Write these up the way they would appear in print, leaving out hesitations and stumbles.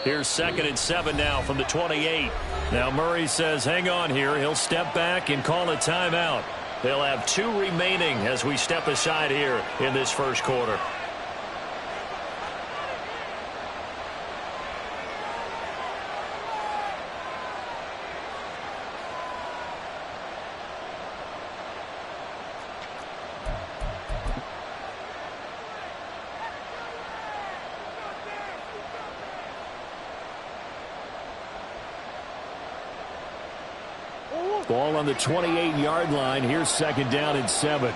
Here's 2nd and 7 now from the 28. Now Murray says hang on here. He'll step back and call a timeout. They'll have 2 remaining as we step aside here in this first quarter. Ball on the 28-yard line. Here's 2nd down and 7.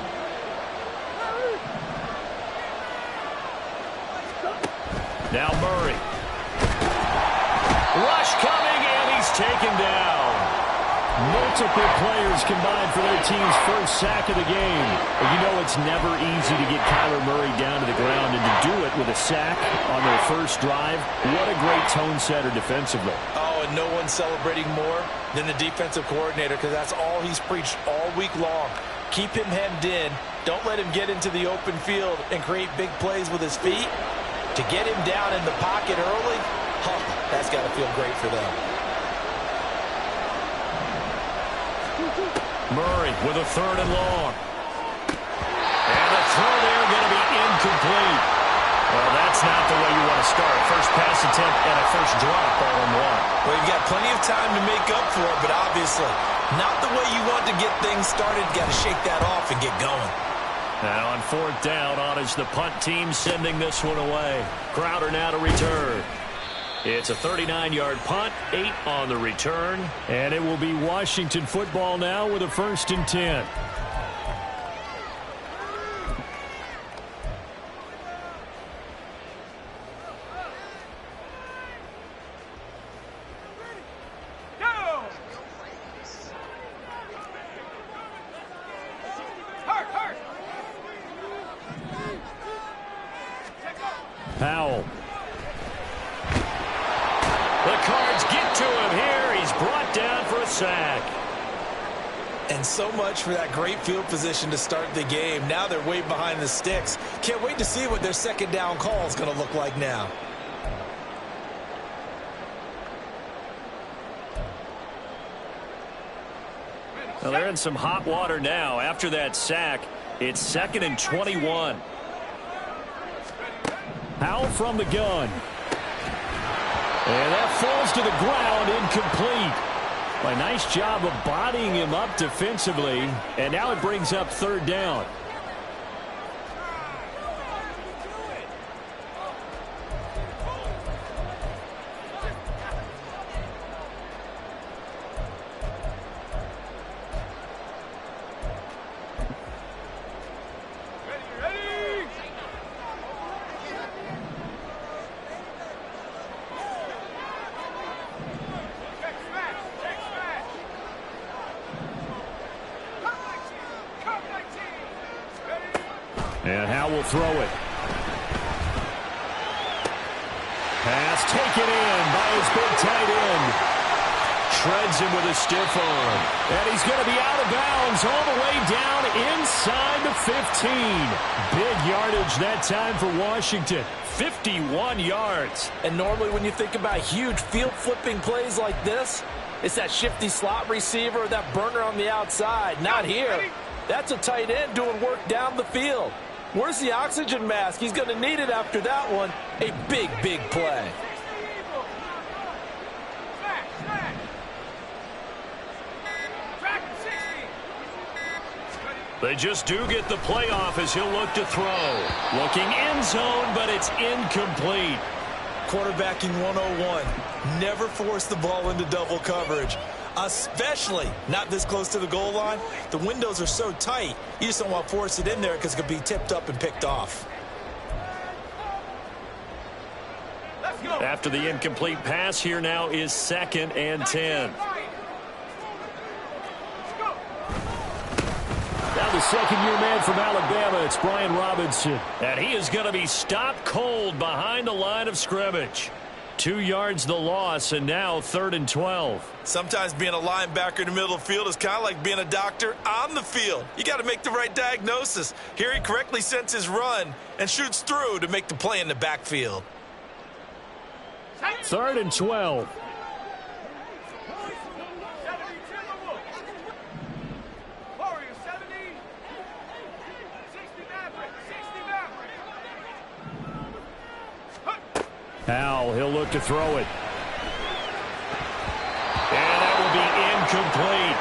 Now Murray. Rush coming, and he's taken down. Multiple players combined for their team's first sack of the game. You know it's never easy to get Kyler Murray down to the ground, and to do it with a sack on their first drive, what a great tone setter defensively. Oh, and no one's celebrating more than the defensive coordinator, because that's all he's preached all week long. Keep him hemmed in. Don't let him get into the open field and create big plays with his feet. To get him down in the pocket early, that's got to feel great for them. Murray with a 3rd and long. And the throw there going to be incomplete. Well, that's not the way you want to start. First pass attempt and a first drop all in one. Well, you've got plenty of time to make up for it, but obviously not the way you want to get things started. Got to shake that off and get going. Now on 4th down, on is the punt team sending this one away. Crowder now to return. It's a 39-yard punt, 8 on the return, and it will be Washington football now with a 1st and 10. Powell. The Cards get to him here. He's brought down for a sack. And so much for that great field position to start the game. Now they're way behind the sticks. Can't wait to see what their 2nd down call is going to look like now. Well, they're in some hot water now. After that sack, it's 2nd and 21. Powell from the gun. And that falls to the ground, incomplete. A nice job of bodying him up defensively. And now it brings up 3rd down. And Howe will throw it. Pass taken in by his big tight end. Shreds him with a stiff arm. And he's going to be out of bounds all the way down inside the 15. Big yardage that time for Washington. 51 yards. And normally when you think about huge field-flipping plays like this, it's that shifty slot receiver, that burner on the outside. Not here. That's a tight end doing work down the field. Where's the oxygen mask? He's going to need it after that one. A big, big play. They just do get the playoff as he'll look to throw. Looking end zone, but it's incomplete. Quarterbacking 101. Never force the ball into double coverage. Especially not this close to the goal line. The windows are so tight, you just don't want to force it in there because it could be tipped up and picked off. After the incomplete pass, here now is 2nd and 10. Now the second-year man from Alabama, it's Brian Robinson. And he is going to be stopped cold behind the line of scrimmage. 2 yards the loss, and now 3rd and 12. Sometimes being a linebacker in the middle of the field is kind of like being a doctor on the field. You got to make the right diagnosis. Here he correctly senses his run and shoots through to make the play in the backfield. 3rd and 12. Howell, he'll look to throw it. And that will be incomplete.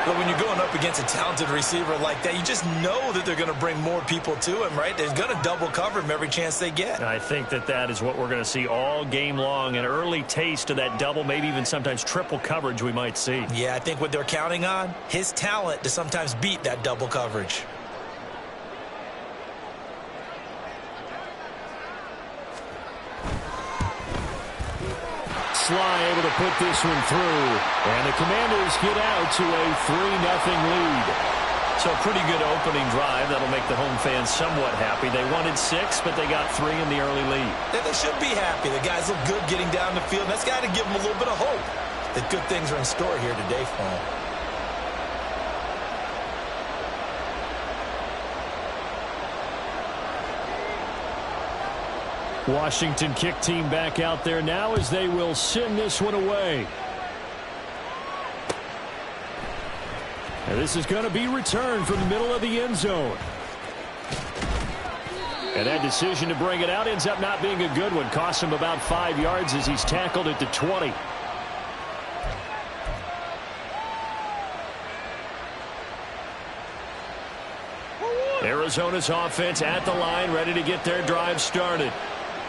But when you're going up against a talented receiver like that, you just know that they're going to bring more people to him, right? They're going to double cover him every chance they get. I think that is what we're going to see all game long. An early taste of that double, maybe even sometimes triple coverage we might see. Yeah, I think what they're counting on, his talent to sometimes beat that double coverage. Sly able to put this one through, and the Commanders get out to a 3-0 lead. So a pretty good opening drive. That'll make the home fans somewhat happy. They wanted 6, but they got 3 in the early lead. And they should be happy. The guys look good getting down the field. That's got to give them a little bit of hope that good things are in store here today for them. Washington kick team back out there now as they will send this one away. And this is going to be returned from the middle of the end zone. And that decision to bring it out ends up not being a good one. Costs him about 5 yards as he's tackled at the 20. Arizona's offense at the line, ready to get their drive started.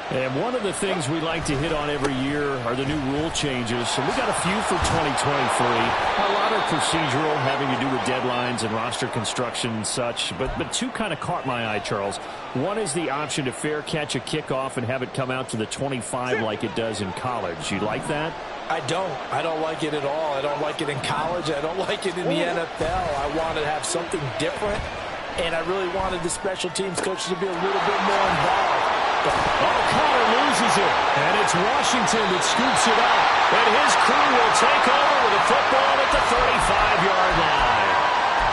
And one of the things we like to hit on every year are the new rule changes. And we got a few for 2023. A lot are procedural, having to do with deadlines and roster construction and such. But two kind of caught my eye, Charles. One is the option to fair catch a kickoff and have it come out to the 25 like it does in college. You like that? I don't like it at all. I don't like it in college. I don't like it in the NFL. I want to have something different. And I really wanted the special teams coaches to be a little bit more involved. Connor loses it, and it's Washington that scoops it up. And his crew will take over with a football at the 35-yard line.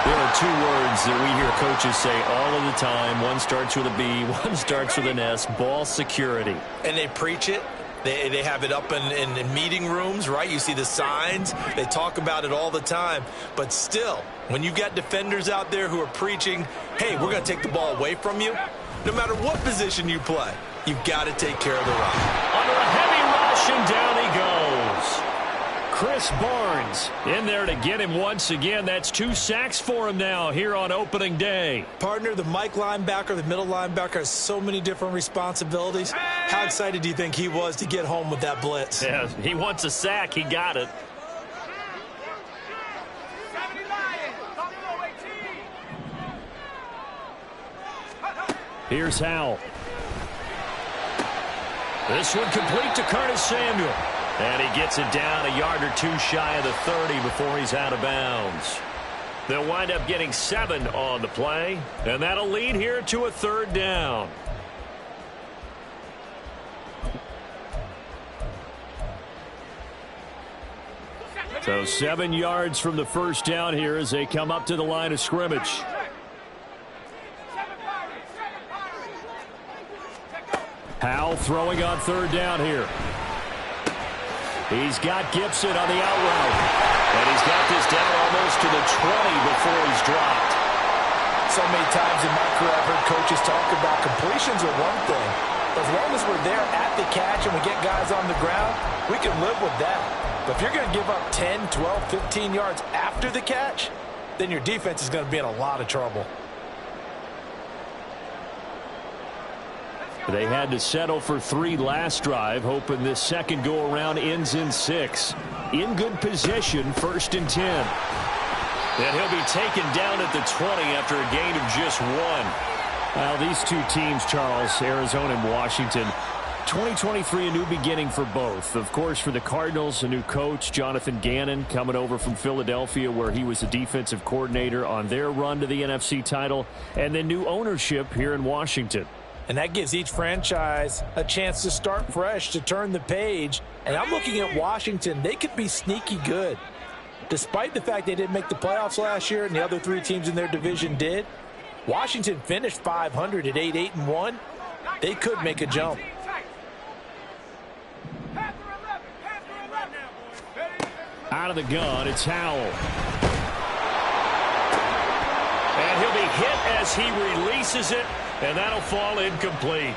There are 2 words that we hear coaches say all of the time. One starts with a B, one starts with an S, ball security. And they preach it. They have it up in meeting rooms, right? You see the signs. They talk about it all the time. But still, when you've got defenders out there who are preaching, hey, we're going to take the ball away from you, no matter what position you play, you've got to take care of the run. Under a heavy rush, and down he goes. Chris Barnes in there to get him once again. That's 2 sacks for him now here on opening day. Partner, the Mike linebacker, the middle linebacker has so many different responsibilities. How excited do you think he was to get home with that blitz? Yeah, he wants a sack. He got it. Here's Howell. This one complete to Curtis Samuel. And he gets it down a yard or 2 shy of the 30 before he's out of bounds. They'll wind up getting 7 on the play. And that'll lead here to a 3rd down. So 7 yards from the first down here as they come up to the line of scrimmage. Howell throwing on 3rd down here. He's got Gibson on the out route. And he's got this down almost to the 20 before he's dropped. So many times in my career I've heard coaches talk about completions are one thing. As long as we're there at the catch and we get guys on the ground, we can live with that. But if you're going to give up 10, 12, 15 yards after the catch, then your defense is going to be in a lot of trouble. They had to settle for 3 last drive, hoping this second go-around ends in 6. In good position, 1st and 10. And he'll be taken down at the 20 after a gain of just 1. Well, these 2 teams, Charles, Arizona and Washington, 2023, a new beginning for both. Of course, for the Cardinals, a new coach, Jonathan Gannon, coming over from Philadelphia, where he was the defensive coordinator on their run to the NFC title, and then new ownership here in Washington. And that gives each franchise a chance to start fresh, to turn the page. And I'm looking at Washington. They could be sneaky good. Despite the fact they didn't make the playoffs last year and the other 3 teams in their division did, Washington finished 500 at 8-1. They could make a jump. Out of the gun, it's Howell. And he'll be hit as he releases it, and that'll fall incomplete.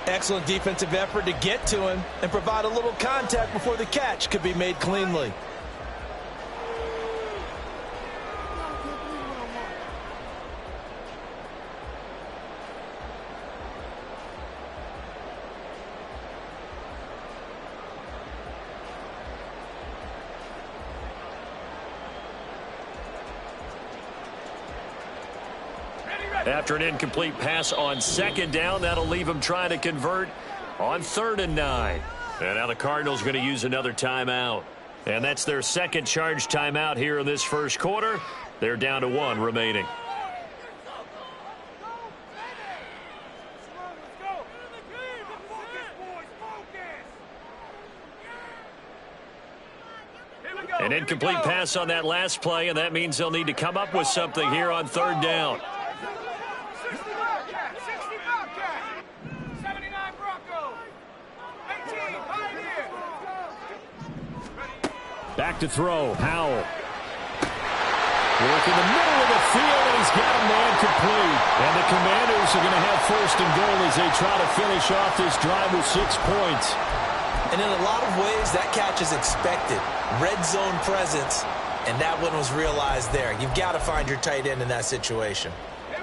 Excellent defensive effort to get to him and provide a little contact before the catch could be made cleanly. After an incomplete pass on second down, that'll leave him trying to convert on 3rd and 9. And now the Cardinals are going to use another timeout. And that's their second charge timeout here in this first quarter. They're down to 1 remaining. An incomplete pass on that last play, and that means they'll need to come up with something here on 3rd down. Back to throw, Howell. Work in the middle of the field, and he's got a man complete. And the Commanders are going to have 1st and goal as they try to finish off this drive with 6 points. And in a lot of ways, that catch is expected. Red zone presence, and that one was realized there. You've got to find your tight end in that situation.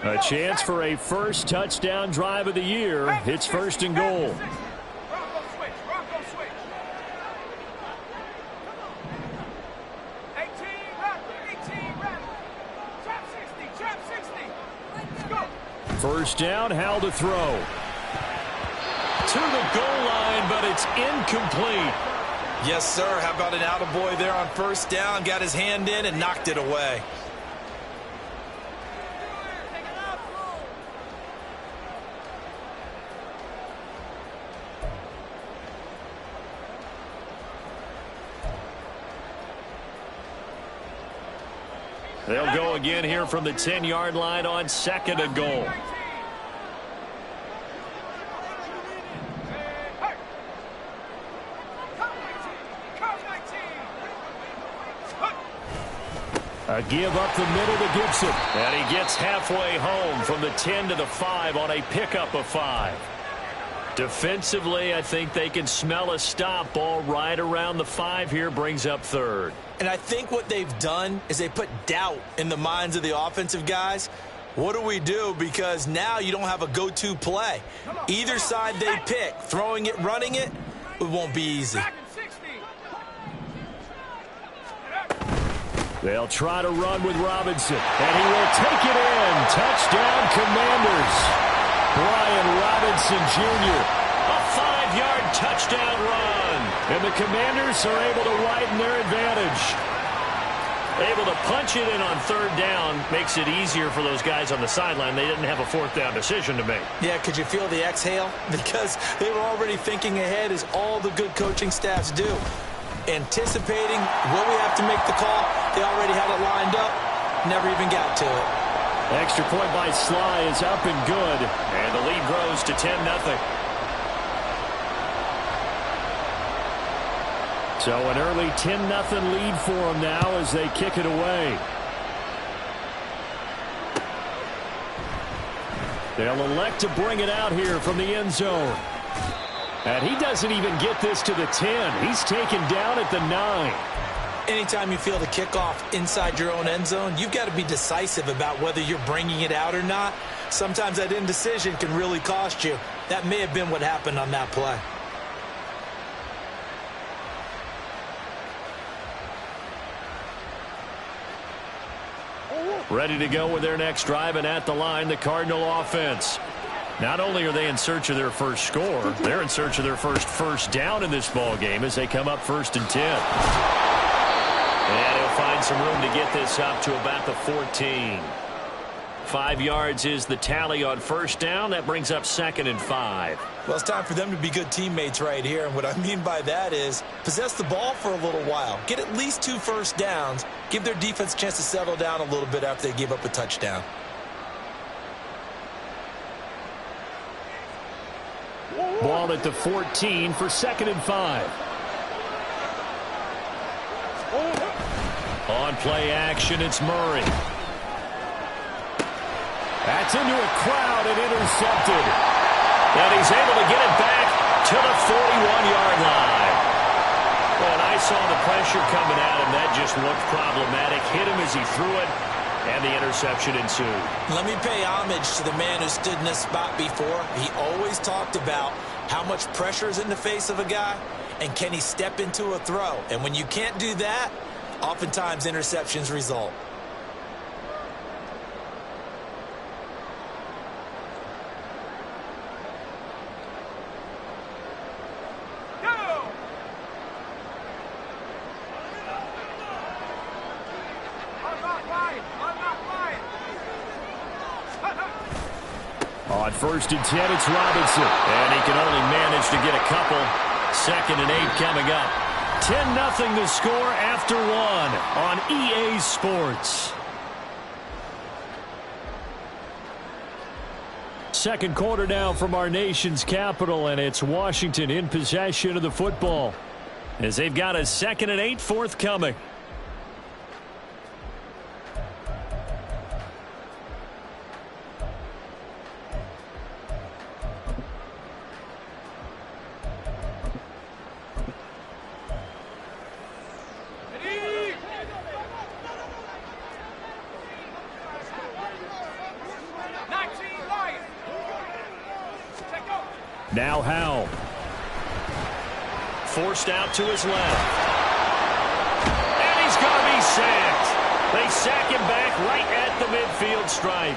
A chance for a first touchdown drive of the year. It's 1st and goal. First down, Howell to throw. To the goal line, but it's incomplete. Yes, sir. How about an attaboy there on 1st down? Got his hand in and knocked it away. They'll go again here from the 10-yard line on 2nd and goal. A give up the middle to Gibson. And he gets halfway home from the 10 to the 5 on a pickup of 5. Defensively, I think they can smell a stop. Ball right around the 5 here, brings up 3rd. And I think what they've done is they put doubt in the minds of the offensive guys. What do we do? Because now you don't have a go-to play. Either side they pick, throwing it, running it, it won't be easy. They'll try to run with Robinson, and he will take it in. Touchdown, Commanders. Brian Robinson Jr. A 5-yard touchdown run. And the Commanders are able to widen their advantage. Able to punch it in on 3rd down makes it easier for those guys on the sideline. They didn't have a 4th down decision to make. Yeah, could you feel the exhale? Because they were already thinking ahead, as all the good coaching staffs do. Anticipating will we have to make the call. They already had it lined up. Never even got to it. Extra point by Sly is up and good. And the lead grows to 10-0. So an early 10-0 lead for them now as they kick it away. They'll elect to bring it out here from the end zone. And he doesn't even get this to the 10. He's taken down at the 9. Anytime you feel the kickoff inside your own end zone, you've got to be decisive about whether you're bringing it out or not. Sometimes that indecision can really cost you. That may have been what happened on that play. Ready to go with their next drive, and at the line, the Cardinal offense. Not only are they in search of their first score, they're in search of their first down in this ball game as they come up 1st and 10. And he'll find some room to get this up to about the 14. 5 yards is the tally on 1st down. That brings up 2nd and 5. Well, it's time for them to be good teammates right here. And what I mean by that is possess the ball for a little while. Get at least 2 first downs. Give their defense a chance to settle down a little bit after they give up a touchdown. Ball at the 14 for 2nd and 5. On play action, it's Murray. That's into a crowd and intercepted. And he's able to get it back to the 41-yard line. When I saw the pressure coming at him, that just looked problematic. Hit him as he threw it, and the interception ensued. Let me pay homage to the man who stood in this spot before. He always talked about how much pressure is in the face of a guy, and can he step into a throw. And when you can't do that, oftentimes interceptions result. On 1st and 10, it's Robinson. And he can only manage to get a couple. 2nd and 8 coming up. 10-0 the score after 1 on EA Sports. Second quarter now from our nation's capital, and it's Washington in possession of the football as they've got a 2nd and 8 forthcoming. Now Howell. Forced out to his left. And he's going to be sacked. They sack him back right at the midfield stripe.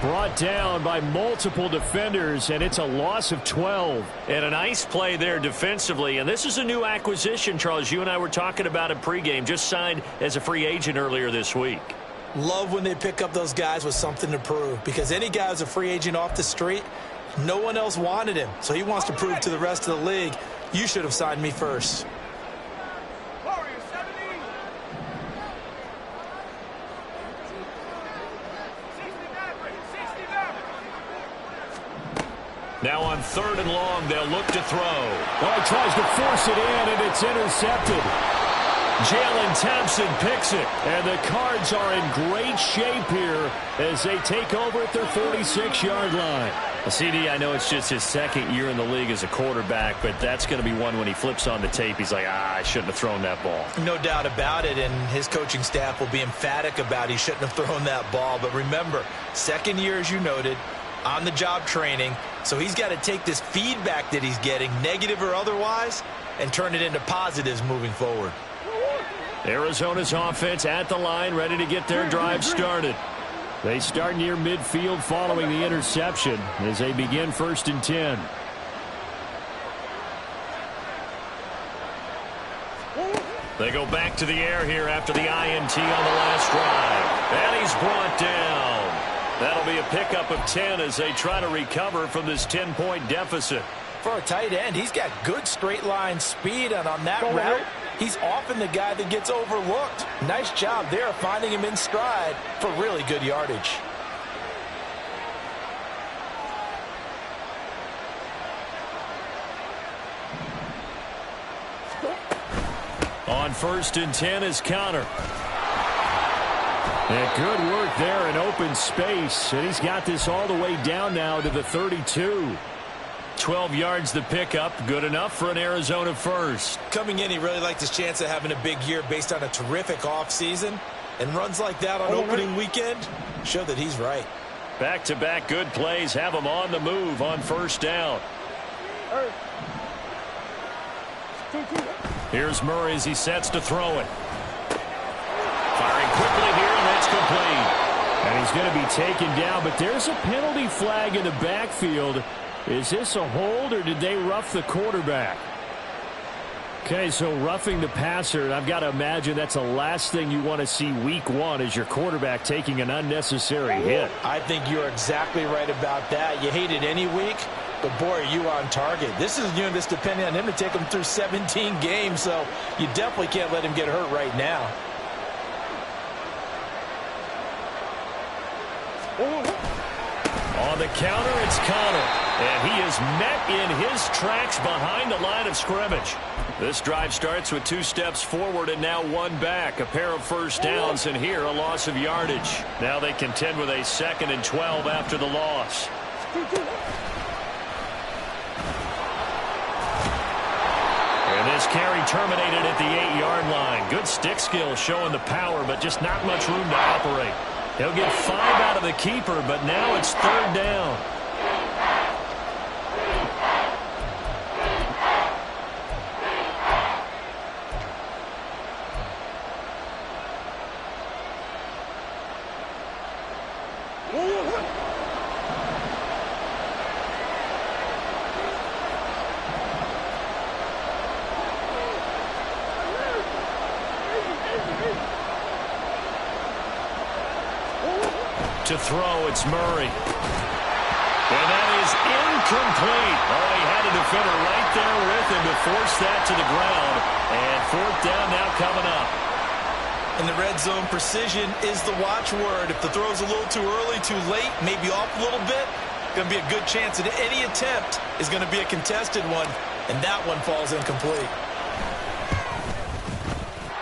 Brought down by multiple defenders, and it's a loss of 12. And a nice play there defensively. And this is a new acquisition, Charles. You and I were talking about it pregame. Just signed as a free agent earlier this week. Love when they pick up those guys with something to prove, because any guy who's a free agent off the street, no one else wanted him, so he wants to prove to the rest of the league, you should have signed me first. Now on 3rd and long, they'll look to throw. Oh, he tries to force it in, and it's intercepted. Jalen Thompson picks it, and the Cards are in great shape here as they take over at their 46-yard line. CD, I know it's just his 2nd year in the league as a quarterback, but that's going to be one when he flips on the tape, he's like, I shouldn't have thrown that ball. No doubt about it, and his coaching staff will be emphatic about he shouldn't have thrown that ball. But remember, 2nd year, as you noted, on-the-job training, so he's got to take this feedback that he's getting, negative or otherwise, and turn it into positives moving forward. Arizona's offense at the line, ready to get their drive started. They start near midfield following the interception as they begin 1st and 10. They go back to the air here after the INT on the last drive. And he's brought down. That'll be a pickup of 10 as they try to recover from this 10-point deficit. For a tight end, he's got good straight-line speed, and on that route, he's often the guy that gets overlooked. Nice job there finding him in stride for really good yardage. On 1st and 10 is Connor. And good work there in open space, and he's got this all the way down now to the 32. 12 yards the pickup, good enough for an Arizona first. Coming in, he really liked his chance of having a big year based on a terrific offseason. And runs like that on opening weekend show that he's right. Back-to-back good plays have him on the move on 1st down. Here's Murray as he sets to throw it. Firing quickly here, and that's complete. And he's going to be taken down, but there's a penalty flag in the backfield. Is this a hold, or did they rough the quarterback? Okay, so roughing the passer, and I've got to imagine that's the last thing you want to see week 1 is your quarterback taking an unnecessary hit. I think you're exactly right about that. You hate it any week, but boy, are you on target. This is that's depending on him to take him through 17 games, so you definitely can't let him get hurt right now. On the counter, it's Connor. And he is met in his tracks behind the line of scrimmage. This drive starts with 2 steps forward and now 1 back. A pair of first downs, and here a loss of yardage. Now they contend with a 2nd and 12 after the loss. And this carry terminated at the 8-yard line. Good stick skill showing the power, but just not much room to operate. He'll get 5 out of the keeper, but now it's 3rd down. To throw, it's Murray. And that is incomplete. Oh, he had a defender right there with him to force that to the ground. And 4th down now coming up. In the red zone, precision is the watchword. If the throw's a little too early, too late, maybe off a little bit, going to be a good chance that any attempt is going to be a contested one, and that one falls incomplete.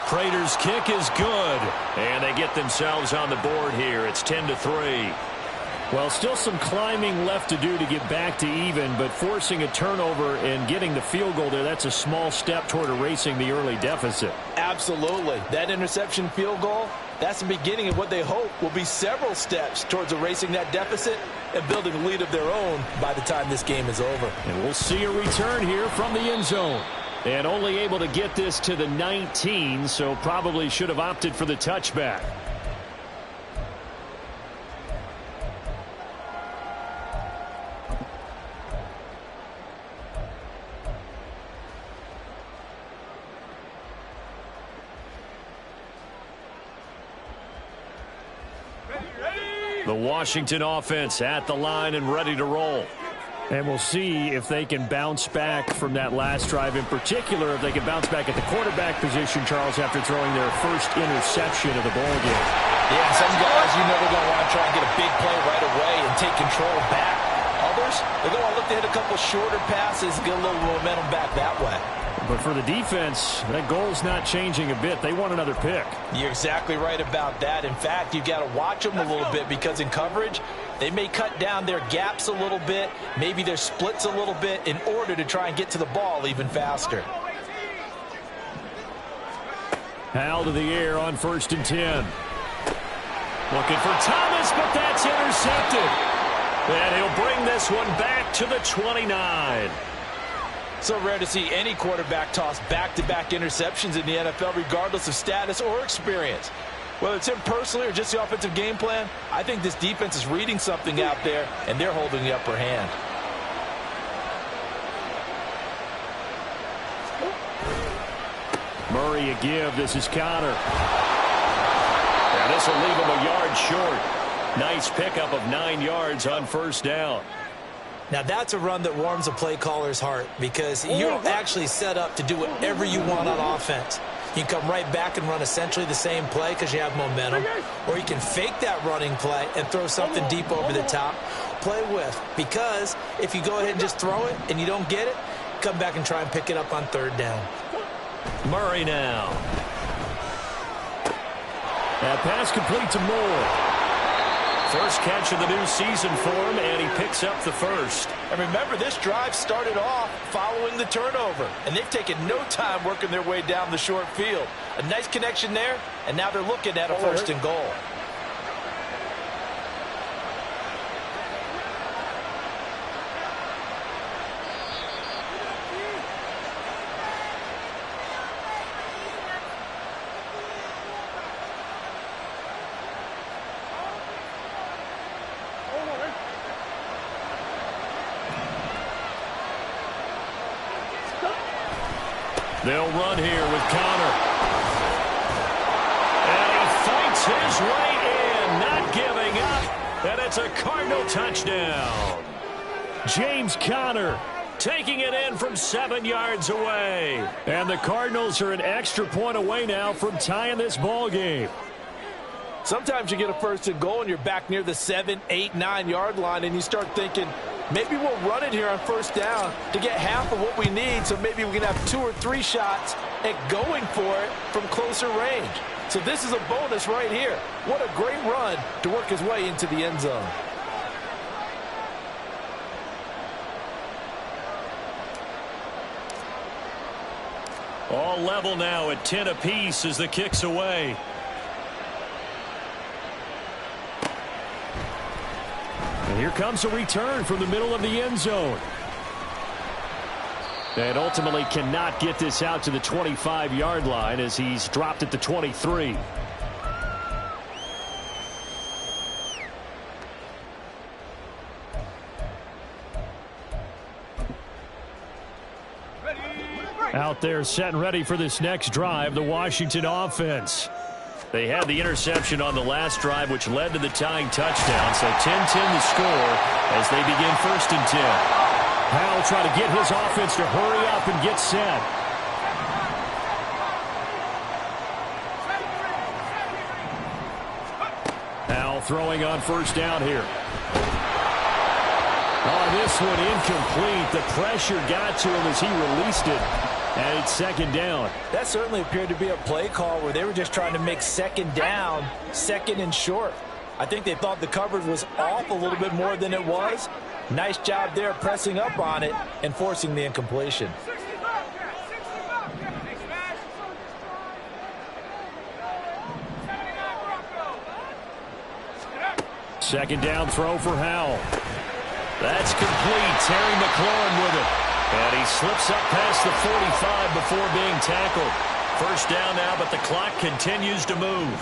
Prater's kick is good, and they get themselves on the board here. It's 10-3. Well, still some climbing left to do to get back to even, but forcing a turnover and getting the field goal there, that's a small step toward erasing the early deficit. Absolutely. That interception field goal, that's the beginning of what they hope will be several steps towards erasing that deficit and building a lead of their own by the time this game is over. And we'll see a return here from the end zone. And only able to get this to the 19, so probably should have opted for the touchback. The Washington offense at the line and ready to roll. And we'll see if they can bounce back from that last drive, in particular if they can bounce back at the quarterback position, Charles, after throwing their first interception of the ballgame. Yeah, some guys you know they're going to want to try and get a big play right away and take control back. Others, they're going to look to hit a couple shorter passes, get a little momentum back that way. But for the defense, that goal's not changing a bit. They want another pick. You're exactly right about that. In fact, you've got to watch them a little bit because in coverage, they may cut down their gaps a little bit, maybe their splits a little bit in order to try and get to the ball even faster. Hal to the air on 1st and 10. Looking for Thomas, but that's intercepted. And he'll bring this one back to the 29. So rare to see any quarterback toss back-to-back interceptions in the NFL, regardless of status or experience. Whether it's him personally or just the offensive game plan, I think this defense is reading something out there, and they're holding the upper hand. Murray a give. This is Connor. And this will leave him a yard short. Nice pickup of 9 yards on 1st down. Now, that's a run that warms a play caller's heart because you're actually set up to do whatever you want on offense. You can come right back and run essentially the same play because you have momentum, or you can fake that running play and throw something deep over the top, play with. Because if you go ahead and just throw it and you don't get it, come back and try and pick it up on 3rd down. Murray now. That pass complete to Moore. First catch of the new season for him, and he picks up the first. And remember, this drive started off following the turnover, and they've taken no time working their way down the short field. A nice connection there, and now they're looking at a 1st and goal. They'll run here with Connor. And he fights his way in, not giving up. And it's a Cardinal touchdown. James Conner taking it in from 7 yards away. And the Cardinals are an extra point away now from tying this ball game. Sometimes you get a 1st and goal and you're back near the 7, 8, 9 yard line and you start thinking, Maybe we'll run it here on first down to get half of what we need, so maybe we can have 2 or 3 shots at going for it from closer range. So this is a bonus right here. What a great run to work his way into the end zone. All level now at 10 apiece as the kick's away. And here comes a return from the middle of the end zone. And ultimately cannot get this out to the 25-yard line as he's dropped at the 23. Out there set and ready for this next drive, the Washington offense. They had the interception on the last drive, which led to the tying touchdown. So 10-10 the score as they begin 1st and 10. Howell trying to get his offense to hurry up and get set. Howell throwing on first down here. Oh, this one incomplete. The pressure got to him as he released it. And it's 2nd down. That certainly appeared to be a play call where they were just trying to make 2nd down, 2nd and short. I think they thought the coverage was off a little bit more than it was. Nice job there pressing up on it and forcing the incompletion. Second down throw for Howell. That's complete. Terry McLaurin with it. And he slips up past the 45 before being tackled. First down now, but the clock continues to move.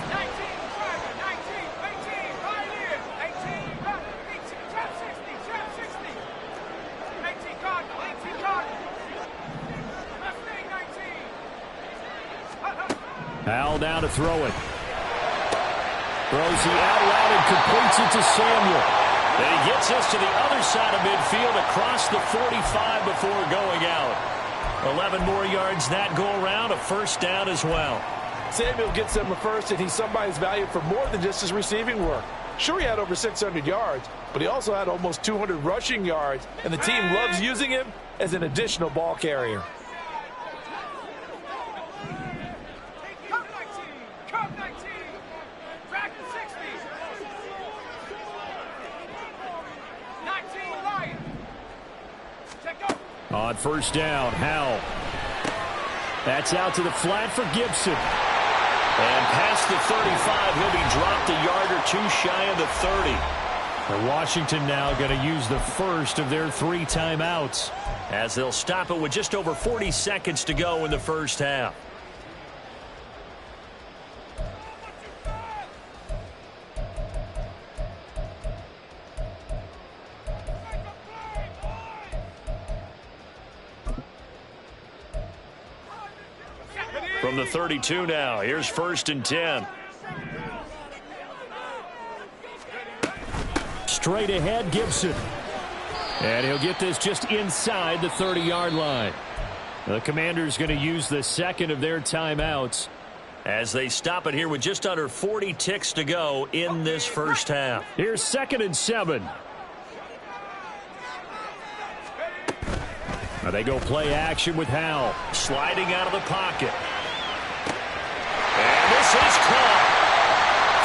Howell down to throw it. Throws the out route and completes it to Samuel. And he gets us to the other side of midfield across the 45 before going out. 11 more yards that go around, a first down as well. Samuel gets them a first, and he's somebody's value for more than just his receiving work. Sure, he had over 600 yards, but he also had almost 200 rushing yards, and the team loves using him as an additional ball carrier. On first down, Howell. That's out to the flat for Gibson. And past the 35, he'll be dropped a yard or two shy of the 30. And Washington now going to use the first of their 3 timeouts as they'll stop it with just over 40 seconds to go in the first half. From the 32 now, here's 1st and 10. Straight ahead, Gibson. And he'll get this just inside the 30-yard line. The Commanders going to use the second of their timeouts as they stop it here with just under 40 ticks to go in this first half. Here's 2nd and 7. Now they go play action with Howell. Sliding out of the pocket. And this is caught.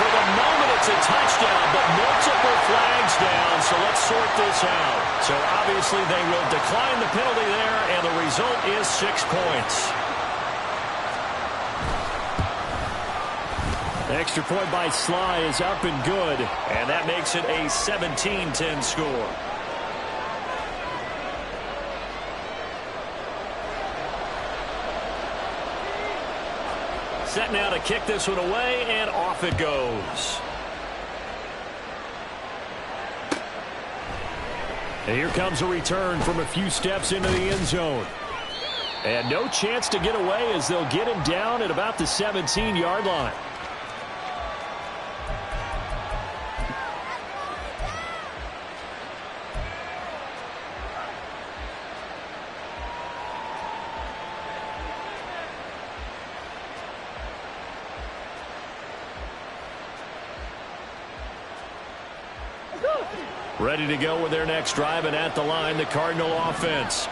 For the moment, it's a touchdown, but multiple flags down, so let's sort this out. So obviously they will decline the penalty there, and the result is 6 points. The extra point by Sly is up and good, and that makes it a 17-10 score. Set now to kick this one away, and off it goes. And here comes a return from a few steps into the end zone. And no chance to get away as they'll get him down at about the 17-yard line. Ready to go with their next drive, and at the line, the Cardinal offense.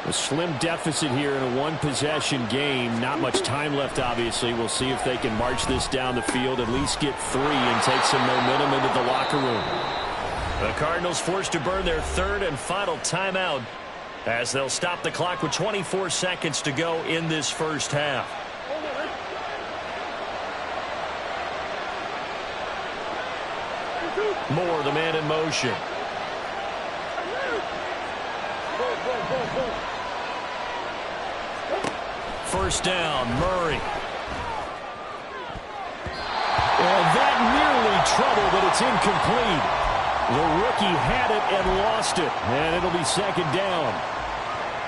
A slim deficit here in a one-possession game. Not much time left, obviously. We'll see if they can march this down the field, at least get 3 and take some momentum into the locker room. The Cardinals forced to burn their third and final timeout as they'll stop the clock with 24 seconds to go in this first half. Moore, the man in motion. First down, Murray. And that nearly trouble, but it's incomplete. The rookie had it and lost it, and it'll be second down.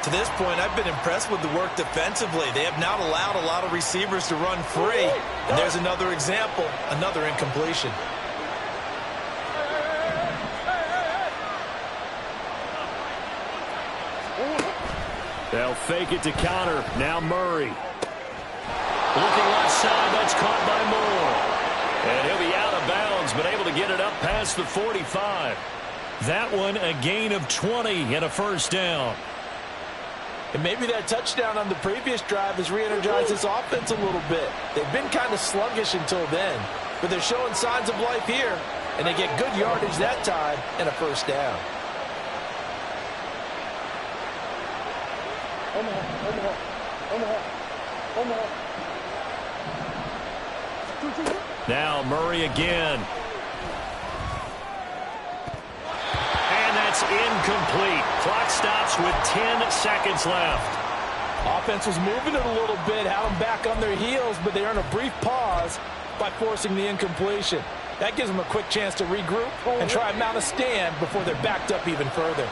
To this point, I've been impressed with the work defensively. They have not allowed a lot of receivers to run free. And there's another example, another incompletion. They'll fake it to counter. Now Murray. Looking left side. That's caught by Moore. And he'll be out of bounds, but able to get it up past the 45. That one a gain of 20 and a first down. And maybe that touchdown on the previous drive has re-energized this offense a little bit. They've been kind of sluggish until then, but they're showing signs of life here, and they get good yardage that time and a first down. Now Murray again. And that's incomplete. Clock stops with 10 seconds left. Offense was moving it a little bit, had them back on their heels, but they earn a brief pause by forcing the incompletion. That gives them a quick chance to regroup and try and mount a stand before they're backed up even further.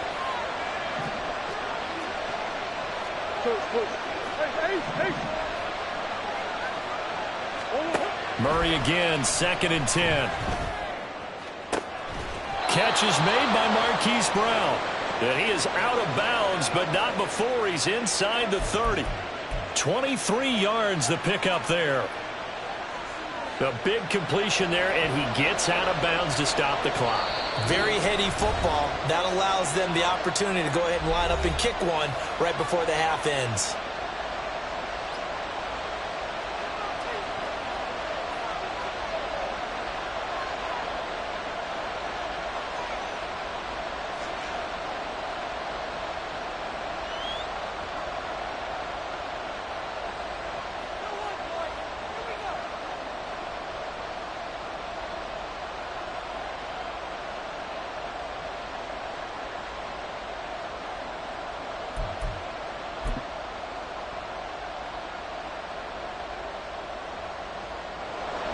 Murray again, 2nd and 10. Catch is made by Marquise Brown. And he is out of bounds, but not before he's inside the 30. 23 yards the pickup there. A big completion there, and he gets out of bounds to stop the clock. Very heady football. That allows them the opportunity to go ahead and line up and kick one right before the half ends.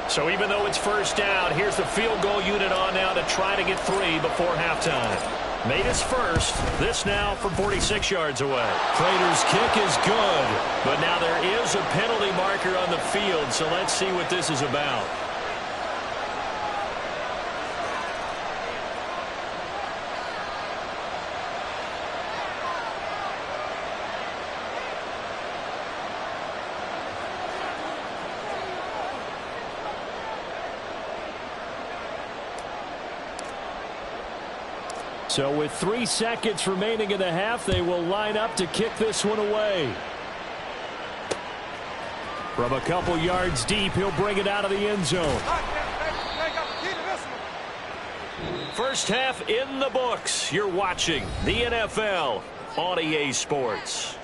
So even though it's first down, here's the field goal unit on now to try to get 3 before halftime. Made his first. This now from 46 yards away. Prater's kick is good, but now there is a penalty marker on the field, so let's see what this is about. So with 3 seconds remaining in the half, they will line up to kick this one away. From a couple yards deep, he'll bring it out of the end zone. First half in the books. You're watching the NFL on EA Sports.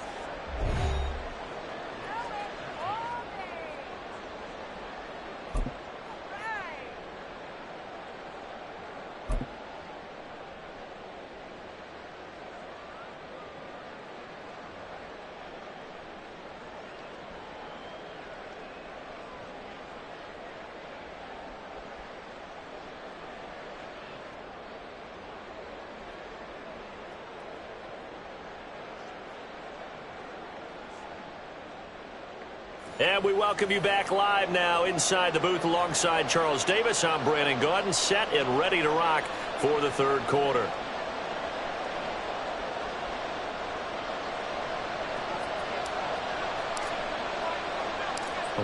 And we welcome you back live now inside the booth alongside Charles Davis. I'm Brandon Gaudin, set and ready to rock for the third quarter.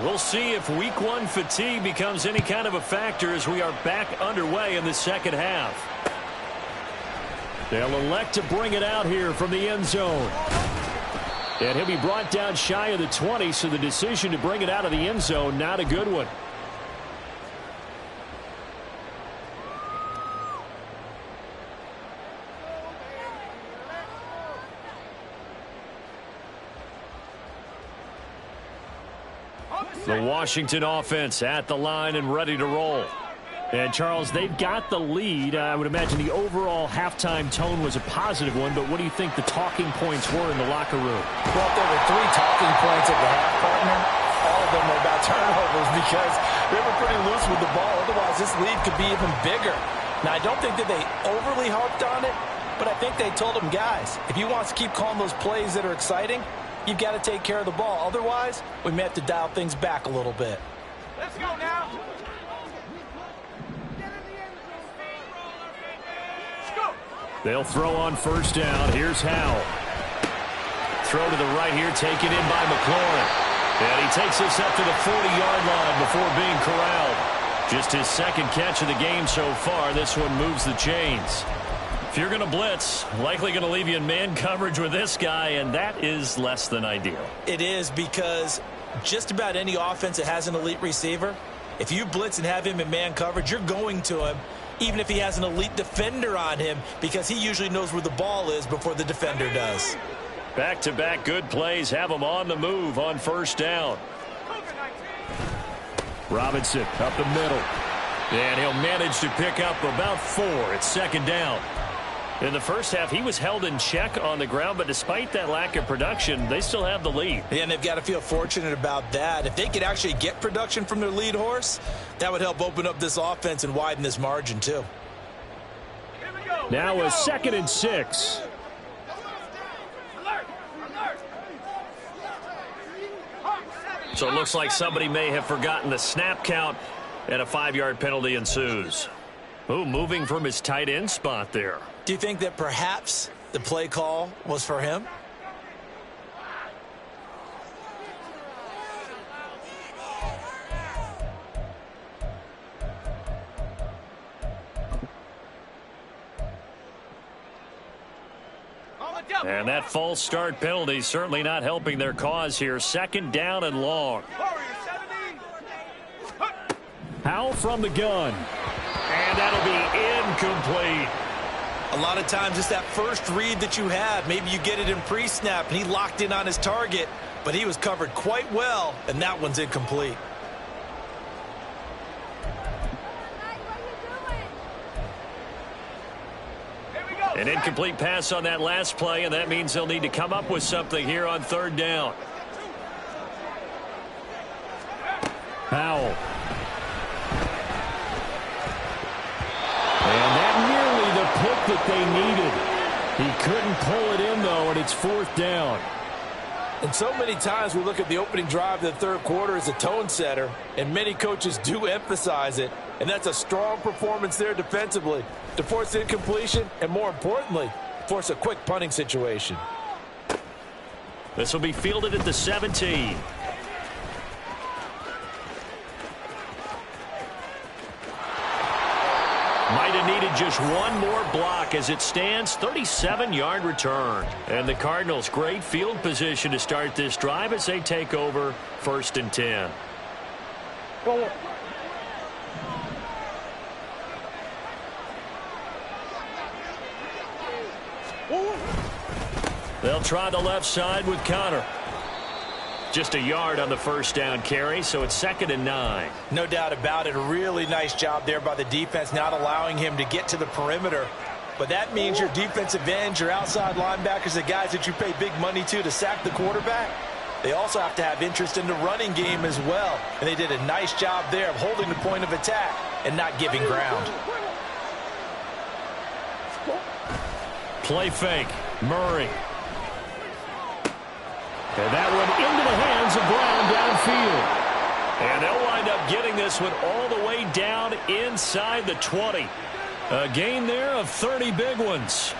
We'll see if week 1 fatigue becomes any kind of a factor as we are back underway in the second half. They'll elect to bring it out here from the end zone. And he'll be brought down shy of the 20, so the decision to bring it out of the end zone, not a good one. The Washington offense at the line and ready to roll. And, Charles, they've got the lead. I would imagine the overall halftime tone was a positive one, but what do you think the talking points were in the locker room? Well, there were 3 talking points at the half, partner. All of them were about turnovers because they were pretty loose with the ball. Otherwise, this lead could be even bigger. Now, I don't think that they overly harped on it, but I think they told them, guys, if you want to keep calling those plays that are exciting, you've got to take care of the ball. Otherwise, we may have to dial things back a little bit. Let's go now. They'll throw on first down. Here's Howell. Throw to the right here, taken in by McLaurin. And he takes this up to the 40-yard line before being corralled. Just his second catch of the game so far. This one moves the chains. If you're going to blitz, likely going to leave you in man coverage with this guy, and that is less than ideal. It is, because just about any offense that has an elite receiver, if you blitz and have him in man coverage, you're going to him, even if he has an elite defender on him, because he usually knows where the ball is before the defender does. Back-to-back good plays have him on the move on first down. Robinson up the middle. And he'll manage to pick up about 4. It's second down. In the first half, he was held in check on the ground, but despite that lack of production, they still have the lead. And they've got to feel fortunate about that. If they could actually get production from their lead horse, that would help open up this offense and widen this margin too. Now a 2nd and 6. So it looks like somebody may have forgotten the snap count, and a 5-yard penalty ensues. Ooh, moving from his tight end spot there. Do you think that perhaps the play call was for him? And that false start penalty certainly not helping their cause here. Second down and long. Howell from the gun. And that'll be incomplete. A lot of times it's that first read that you have. Maybe you get it in pre-snap and he locked in on his target, but he was covered quite well, and that one's incomplete. An incomplete pass on that last play, and that means they'll need to come up with something here on third down. Howell. And that nearly the pick that they needed. He couldn't pull it in, though, and it's fourth down. And so many times we look at the opening drive of the third quarter as a tone setter, and many coaches do emphasize it, and that's a strong performance there defensively to force incompletion and, more importantly, force a quick punting situation. This will be fielded at the 17. Might have needed just one more block. As it stands, 37-yard return. And the Cardinals, great field position to start this drive as they take over 1st and 10. They'll try the left side with Connor. Just a yard on the first down carry, so it's 2nd and 9. No doubt about it. A really nice job there by the defense, not allowing him to get to the perimeter. But that means your defensive ends, your outside linebackers, the guys that you pay big money to sack the quarterback, they also have to have interest in the running game as well. And they did a nice job there of holding the point of attack and not giving ground. Play fake. Murray. And that one into the hands of Brown downfield. And they'll wind up getting this one all the way down inside the 20. A gain there of 30 big ones.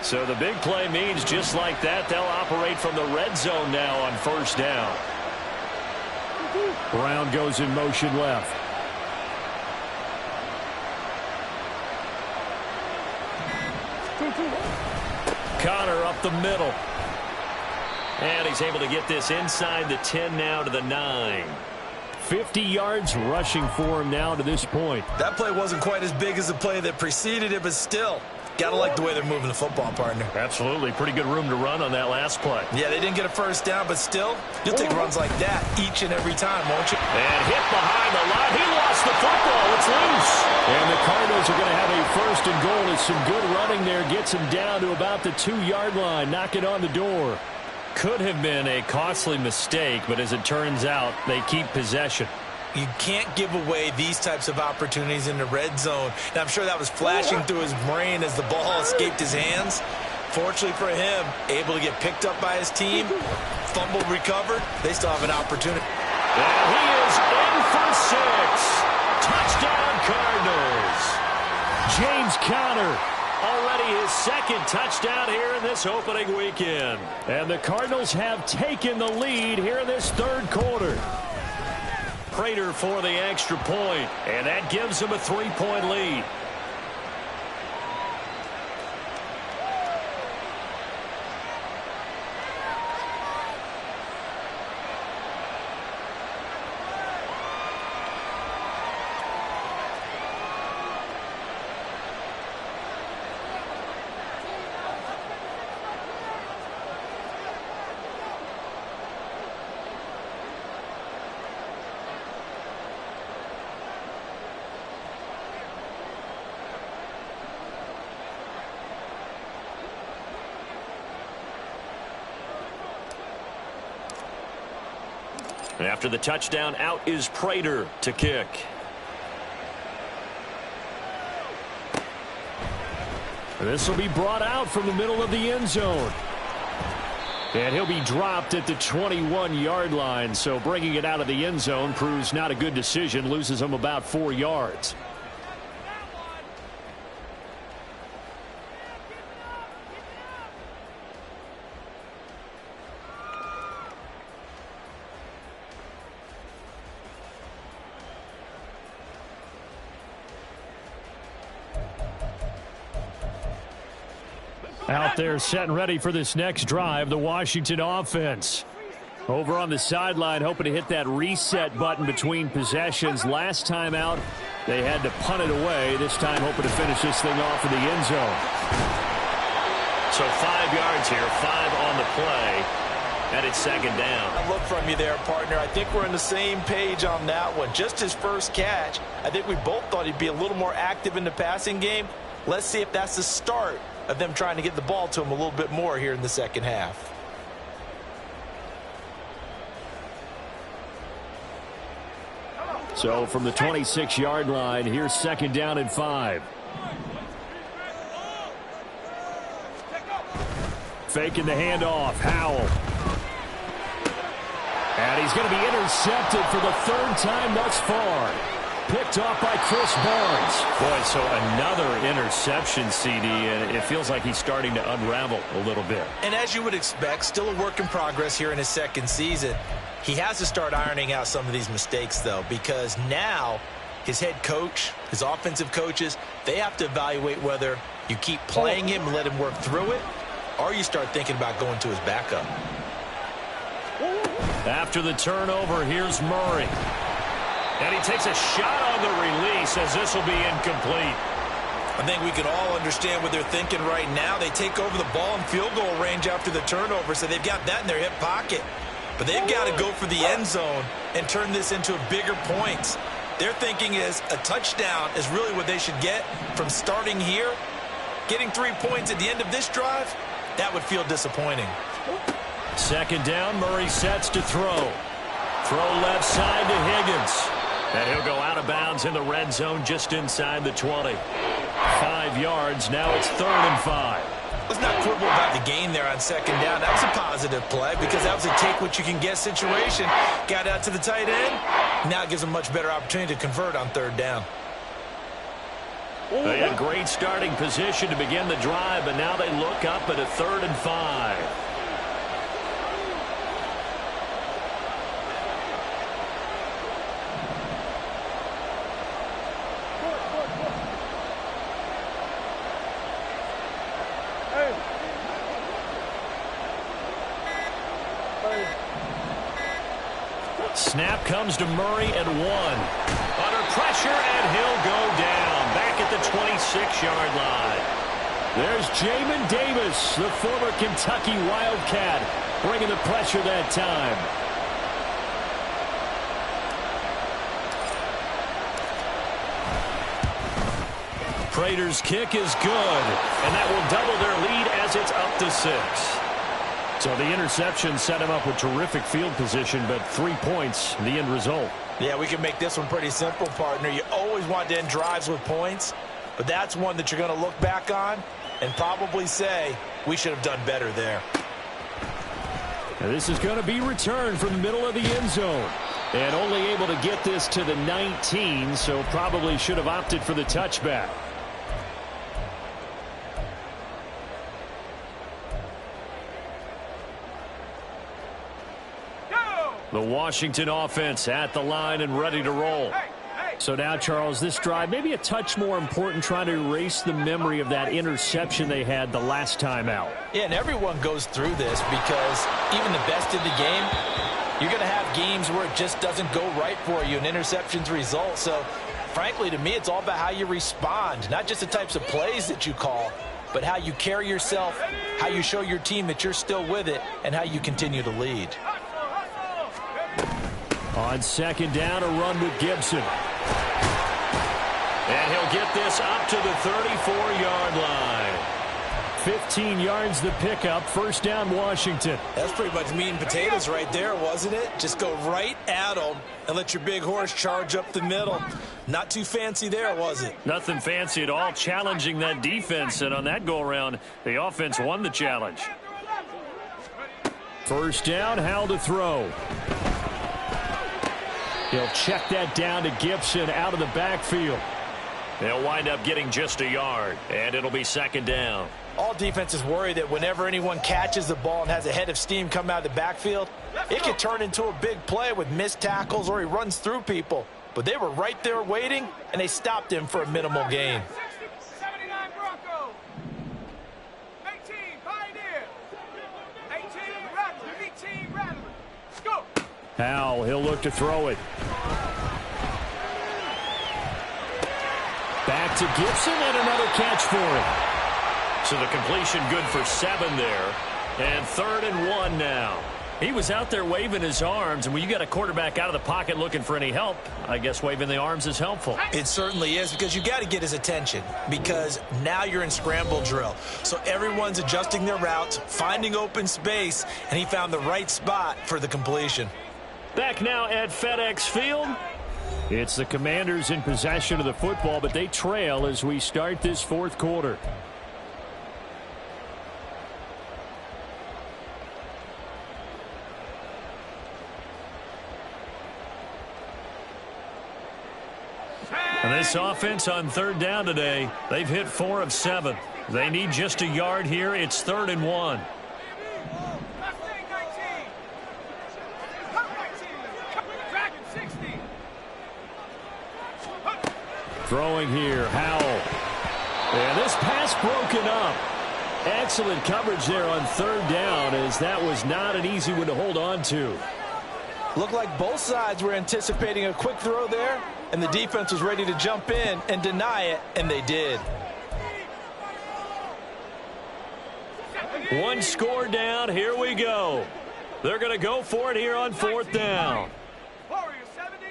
So the big play means just like that, they'll operate from the red zone now on first down. Brown goes in motion left. Connor up the middle. And he's able to get this inside the 10 now to the 9. 50 yards rushing for him now to this point. That play wasn't quite as big as the play that preceded it, but still, got to like the way they're moving the football, partner. Absolutely. Pretty good room to run on that last play. Yeah, they didn't get a first down, but still, you'll take runs like that each and every time, won't you? And hit behind the line. He lost the football. It's loose. And the Cardinals are going to have a first and goal as some good running there gets him down to about the 2-yard line. Knock it on the door. Could have been a costly mistake, but as it turns out, they keep possession. You can't give away these types of opportunities in the red zone. And I'm sure that was flashing through his brain as the ball escaped his hands. Fortunately for him, able to get picked up by his team, fumbled, recovered. They still have an opportunity. And he is in for 6. Touchdown, Cardinals. James Conner. Already his second touchdown here in this opening weekend. And the Cardinals have taken the lead here in this third quarter. Prater for the extra point, and that gives them a 3-point lead. After the touchdown, out is Prater to kick. This will be brought out from the middle of the end zone. And he'll be dropped at the 21-yard line, so bringing it out of the end zone proves not a good decision, loses him about 4 yards. Out there set and ready for this next drive, the Washington offense. Over on the sideline, hoping to hit that reset button between possessions. Last time out, they had to punt it away. This time, hoping to finish this thing off in the end zone. So 5 yards here, 5 on the play, and it's second down. I look from you there, partner. I think we're on the same page on that one. Just his first catch, I think we both thought he'd be a little more active in the passing game. Let's see if that's the start of them trying to get the ball to him a little bit more here in the second half. So from the 26-yard line, here's second down and 5. Faking the handoff, Howell. And he's going to be intercepted for the 3rd time thus far. Picked off by Chris Barnes. Boy, so another interception, CD, and it feels like he's starting to unravel a little bit. And as you would expect, still a work in progress here in his second season. He has to start ironing out some of these mistakes, though, because now his head coach, his offensive coaches, they have to evaluate whether you keep playing him and let him work through it, or you start thinking about going to his backup. After the turnover, here's Murray. And he takes a shot on the release as this will be incomplete. I think we can all understand what they're thinking right now. They take over the ball in field goal range after the turnover, so they've got that in their hip pocket. But they've got to go for the end zone and turn this into bigger points. Their thinking is a touchdown is really what they should get from starting here. Getting 3 points at the end of this drive, that would feel disappointing. Second down, Murray sets to throw. Throw left side to Higgins. And he'll go out of bounds in the red zone just inside the 20. 5 yards, now it's 3rd and 5. Let's not quibble about the gain there on second down. That was a positive play because that was a take-what-you-can-get situation. Got out to the tight end. Now it gives them a much better opportunity to convert on 3rd down. They had great starting position to begin the drive, but now they look up at a 3rd and 5. snap comes to Murray at 1. Under pressure, and he'll go down. Back at the 26-yard line. There's Jamin Davis, the former Kentucky Wildcat, bringing the pressure that time. Prater's kick is good, and that will double their lead as it's up to 6. So the interception set him up with terrific field position, but 3 points, the end result. Yeah, we can make this one pretty simple, partner. You always want to end drives with points, but that's one that you're going to look back on and probably say, we should have done better there. Now this is going to be returned from the middle of the end zone. And only able to get this to the 19, so probably should have opted for the touchback. The Washington offense at the line and ready to roll. So now, Charles, this drive maybe a touch more important, trying to erase the memory of that interception they had the last time out. Yeah, and everyone goes through this because even the best in the game, you're going to have games where it just doesn't go right for you and interceptions result. So, frankly, to me, it's all about how you respond, not just the types of plays that you call, but how you carry yourself, how you show your team that you're still with it, and how you continue to lead. On second down, a run with Gibson. And he'll get this up to the 34-yard line. 15 yards the pickup. First down, Washington. That's pretty much meat and potatoes right there, wasn't it? Just go right at them and let your big horse charge up the middle. Not too fancy there, was it? Nothing fancy at all, challenging that defense. And on that go-around, the offense won the challenge. First down, Howell to throw. He'll check that down to Gibson out of the backfield. They'll wind up getting just a yard, and it'll be second down. All defenses worry that whenever anyone catches the ball and has a head of steam come out of the backfield, it could turn into a big play with missed tackles or he runs through people. But they were right there waiting, and they stopped him for a minimal gain. 79 Bronco. 18 Pioneer. 18 Rattler. 18 Rattler. Let's go. Howell, he'll look to throw it. Back to Gibson and another catch for him. So the completion good for 7 there. And 3rd and 1 now. He was out there waving his arms, and when you got a quarterback out of the pocket looking for any help, I guess waving the arms is helpful. It certainly is, because you got to get his attention, because now you're in scramble drill. So everyone's adjusting their routes, finding open space, and he found the right spot for the completion. Back now at FedEx Field. It's the Commanders in possession of the football, but they trail as we start this 4th quarter. And this offense on 3rd down today, they've hit 4 of 7. They need just a yard here. It's 3rd and 1. Throwing here, Howell. And this pass broken up. Excellent coverage there on 3rd down, as that was not an easy one to hold on to. Looked like both sides were anticipating a quick throw there, and the defense was ready to jump in and deny it, and they did. 1 score down. Here we go. They're going to go for it here on 4th down. Warriors 70.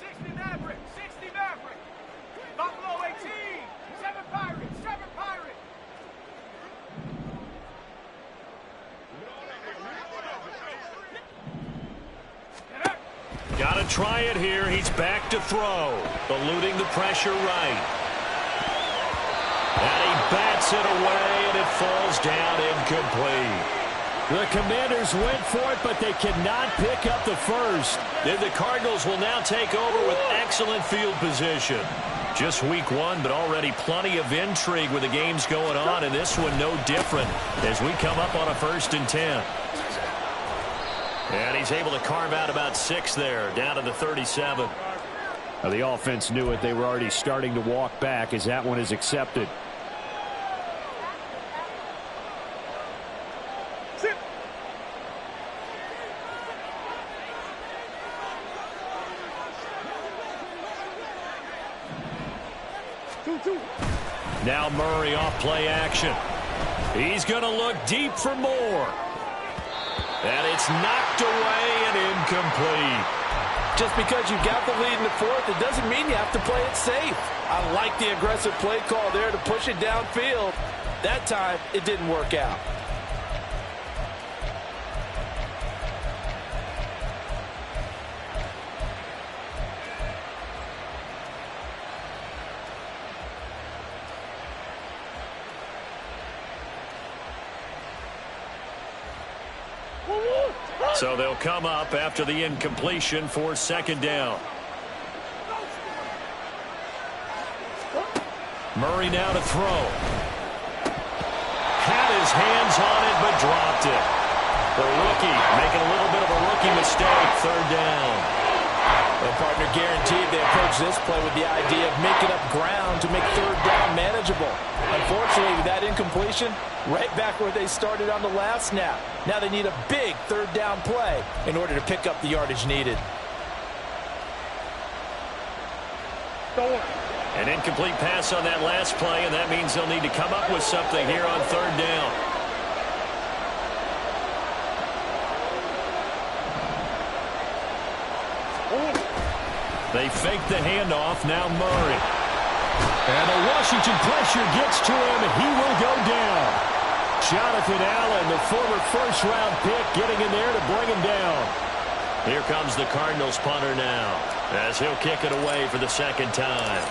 60 Maverick. 60 Maverick. Buffalo 18. 7 Pirates. 7 Pirates. Got to try it here. He's back to throw. Eluding the pressure right. And he bats it away, and it falls down incomplete. The Commanders went for it, but they cannot pick up the first. And the Cardinals will now take over with excellent field position. Just week 1, but already plenty of intrigue with the games going on, and this one no different as we come up on a 1st and 10. And he's able to carve out about 6 there, down to the 37. Now the offense knew it. They were already starting to walk back as that one is accepted. Now Murray off play action. He's going to look deep for more. And it's knocked away and incomplete. Just because you got the lead in the fourth, it doesn't mean you have to play it safe. I like the aggressive play call there to push it downfield. That time, it didn't work out. So they'll come up after the incompletion for second down. Murray now to throw. Had his hands on it, but dropped it. The rookie making a little bit of a rookie mistake, third down. Well, partner, guaranteed they approach this play with the idea of making up ground to make third down manageable. Unfortunately, with that incompletion, right back where they started on the last snap. Now they need a big third down play in order to pick up the yardage needed. An incomplete pass on that last play, and that means they'll need to come up with something here on third down. They fake the handoff, now Murray. And the Washington pressure gets to him, and he will go down. Jonathan Allen, the former first-round pick, getting in there to bring him down. Here comes the Cardinals punter now, as he'll kick it away for the second time.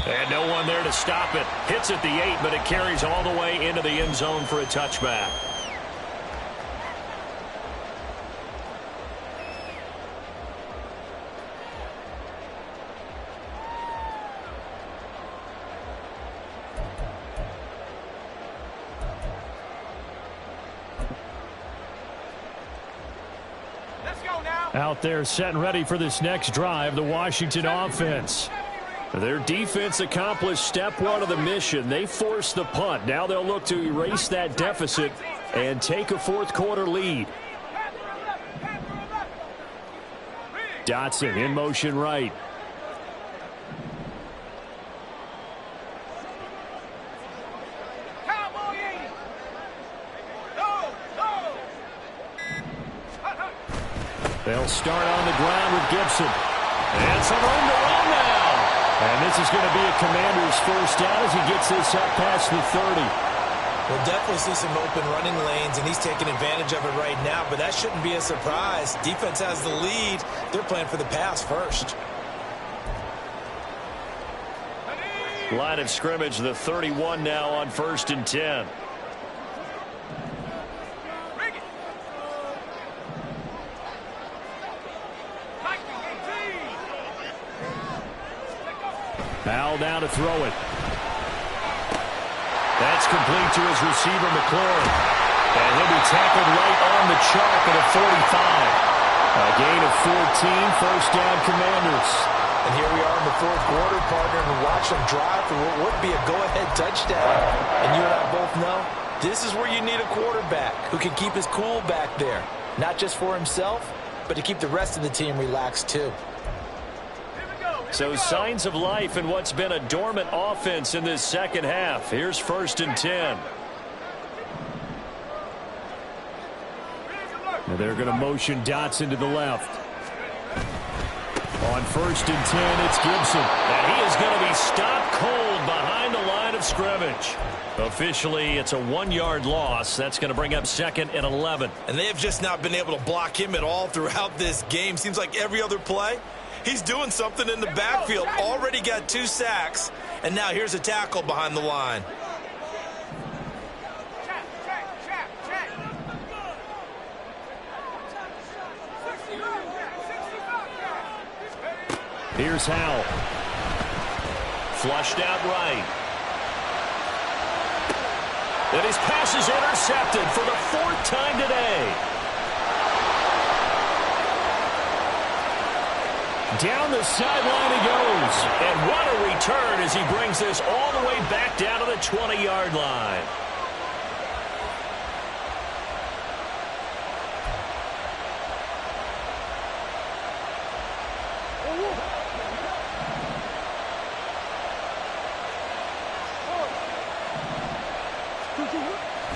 And no one there to stop it. Hits at the 8, but it carries all the way into the end zone for a touchback. Let's go now. Out there set and ready for this next drive, the Washington offense. Their defense accomplished step one of the mission. They forced the punt. Now they'll look to erase that deficit and take a fourth quarter lead. Dotson in motion right. They'll start on the ground with Gibson. And some room to run now. And this is going to be a Commander's first down as he gets this up past the 30. We'll definitely see some open running lanes, and he's taking advantage of it right now, but that shouldn't be a surprise. Defense has the lead. They're playing for the pass first. Line of scrimmage, the 31 now on 1st and 10. Powell down to throw it. That's complete to his receiver, McLaurin. And he'll be tackled right on the chalk at a 45. A gain of 14, first down Commanders. And here we are in the fourth quarter, partner, and watch them drive for what would be a go-ahead touchdown. And you and I both know this is where you need a quarterback who can keep his cool back there. Not just for himself, but to keep the rest of the team relaxed too. So signs of life in what's been a dormant offense in this second half. Here's 1st and 10. Now they're going to motion Dotson to the left. On 1st and 10, it's Gibson. And he is going to be stopped cold behind the line of scrimmage. Officially, it's a 1-yard loss. That's going to bring up 2nd and 11. And they have just not been able to block him at all throughout this game. Seems like every other play, he's doing something in the backfield. Already got 2 sacks, and now here's a tackle behind the line. Here's Howell. Flushed out right. And his pass is intercepted for the 4th time today. Down the sideline he goes. And what a return as he brings this all the way back down to the 20-yard line.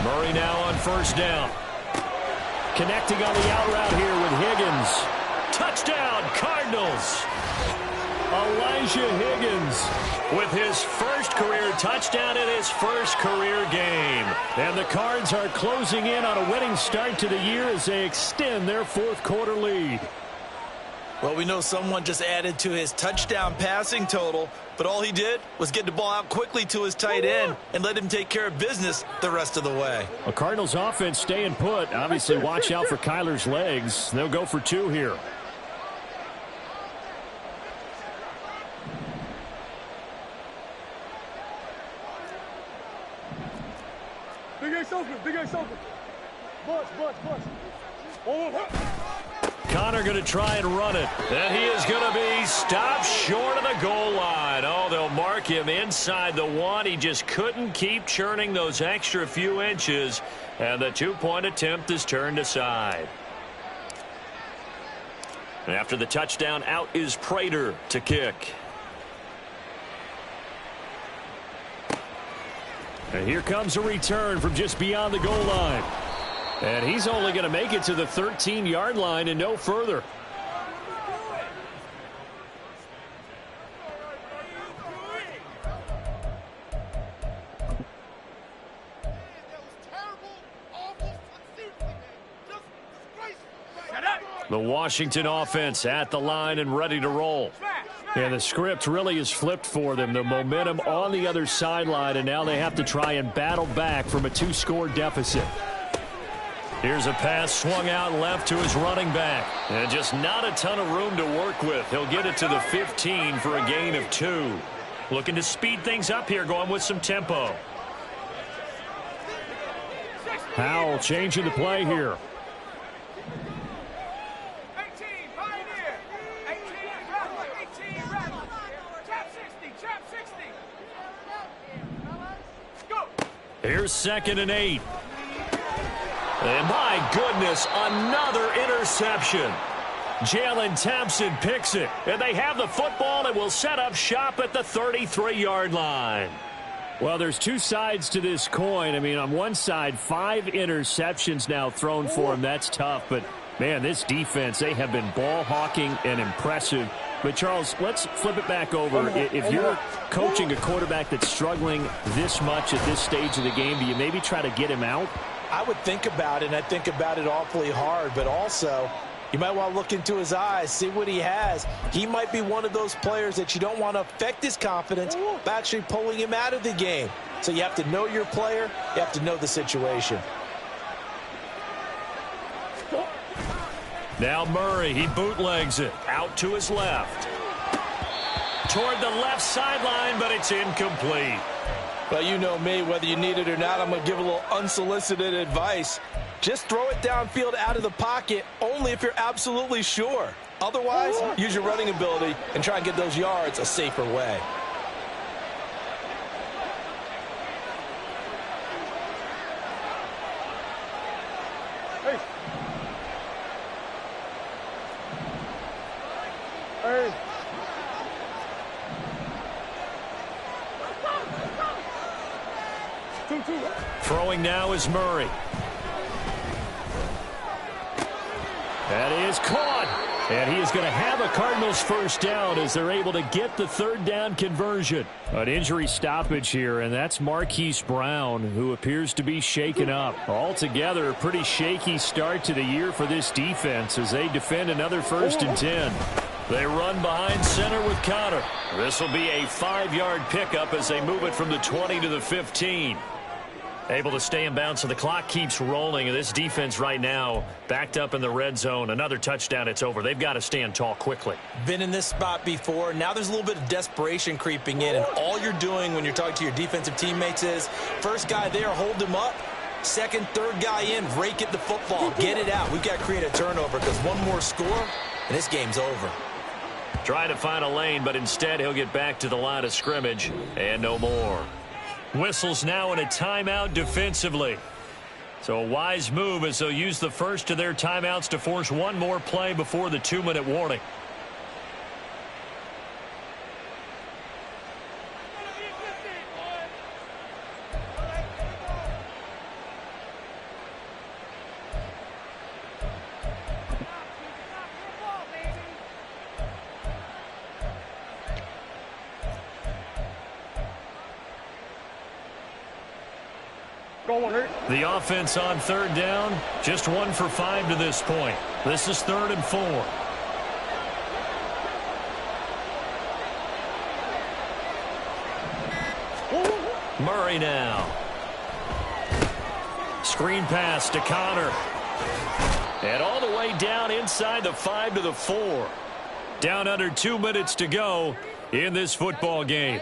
Murray now on first down. Connecting on the out route here with Higgins. Touchdown, Cardinals. Elijah Higgins with his first career touchdown in his first career game. And the Cards are closing in on a winning start to the year as they extend their fourth quarter lead. Well, we know someone just added to his touchdown passing total, but all he did was get the ball out quickly to his tight end and let him take care of business the rest of the way. A Cardinals offense staying put. Obviously, watch out for Kyler's legs. They'll go for 2 here. Big Ace open, Big Ace open. Butch. Connor going to try and run it. And he is going to be stopped short of the goal line. Oh, they'll mark him inside the 1. He just couldn't keep churning those extra few inches. And the 2-point attempt is turned aside. And after the touchdown, out is Prater to kick. And here comes a return from just beyond the goal line. And he's only going to make it to the 13-yard line and no further. The Washington offense at the line and ready to roll. And the script really is flipped for them. The momentum on the other sideline, and now they have to try and battle back from a 2-score deficit. Here's a pass swung out left to his running back. And just not a ton of room to work with. He'll get it to the 15 for a gain of 2. Looking to speed things up here, going with some tempo. Howell changing the play here. 18, Pioneer. 18, Rebel. Trap 60. Go. Here's 2nd and 8. And my goodness, another interception. Jalen Thompson picks it. And they have the football and will set up shop at the 33-yard line. Well, there's 2 sides to this coin. I mean, on one side, 5 interceptions now thrown for him. That's tough. But, man, this defense, they have been ball hawking and impressive. But, Charles, let's flip it back over. If you're coaching a quarterback that's struggling this much at this stage of the game, do you maybe try to get him out? I would think about it, and I think about it awfully hard, but also you might want to look into his eyes, see what he has. He might be one of those players that you don't want to affect his confidence by actually pulling him out of the game. So you have to know your player. You have to know the situation. Now Murray, he bootlegs it out to his left. Toward the left sideline, but it's incomplete. Well, you know me, whether you need it or not, I'm going to give a little unsolicited advice. Just throw it downfield out of the pocket only if you're absolutely sure. Otherwise, use your running ability and try and get those yards a safer way. Hey. Throwing now is Murray. That is caught. And he is going to have a Cardinals first down as they're able to get the 3rd down conversion. An injury stoppage here, and that's Marquise Brown, who appears to be shaken up. Altogether, a pretty shaky start to the year for this defense as they defend another 1st and 10. They run behind center with Connor. This will be a 5-yard pickup as they move it from the 20 to the 15. Able to stay in bounds, so the clock keeps rolling. And this defense right now backed up in the red zone. Another touchdown, it's over. They've got to stand tall quickly. Been in this spot before. Now there's a little bit of desperation creeping in. And all you're doing when you're talking to your defensive teammates is, first guy there, hold him up. Second, third guy in, rake at the football. Get it out. We've got to create a turnover because one more score, and this game's over. Trying to find a lane, but instead he'll get back to the line of scrimmage and no more. Whistles now in a timeout defensively. So a wise move as they'll use the first of their timeouts to force one more play before the 2-minute warning. The offense on third down, just 1 for 5 to this point. This is 3rd and 4. Murray now. Screen pass to Connor. And all the way down inside the 5 to the 4. Down under 2 minutes to go in this football game.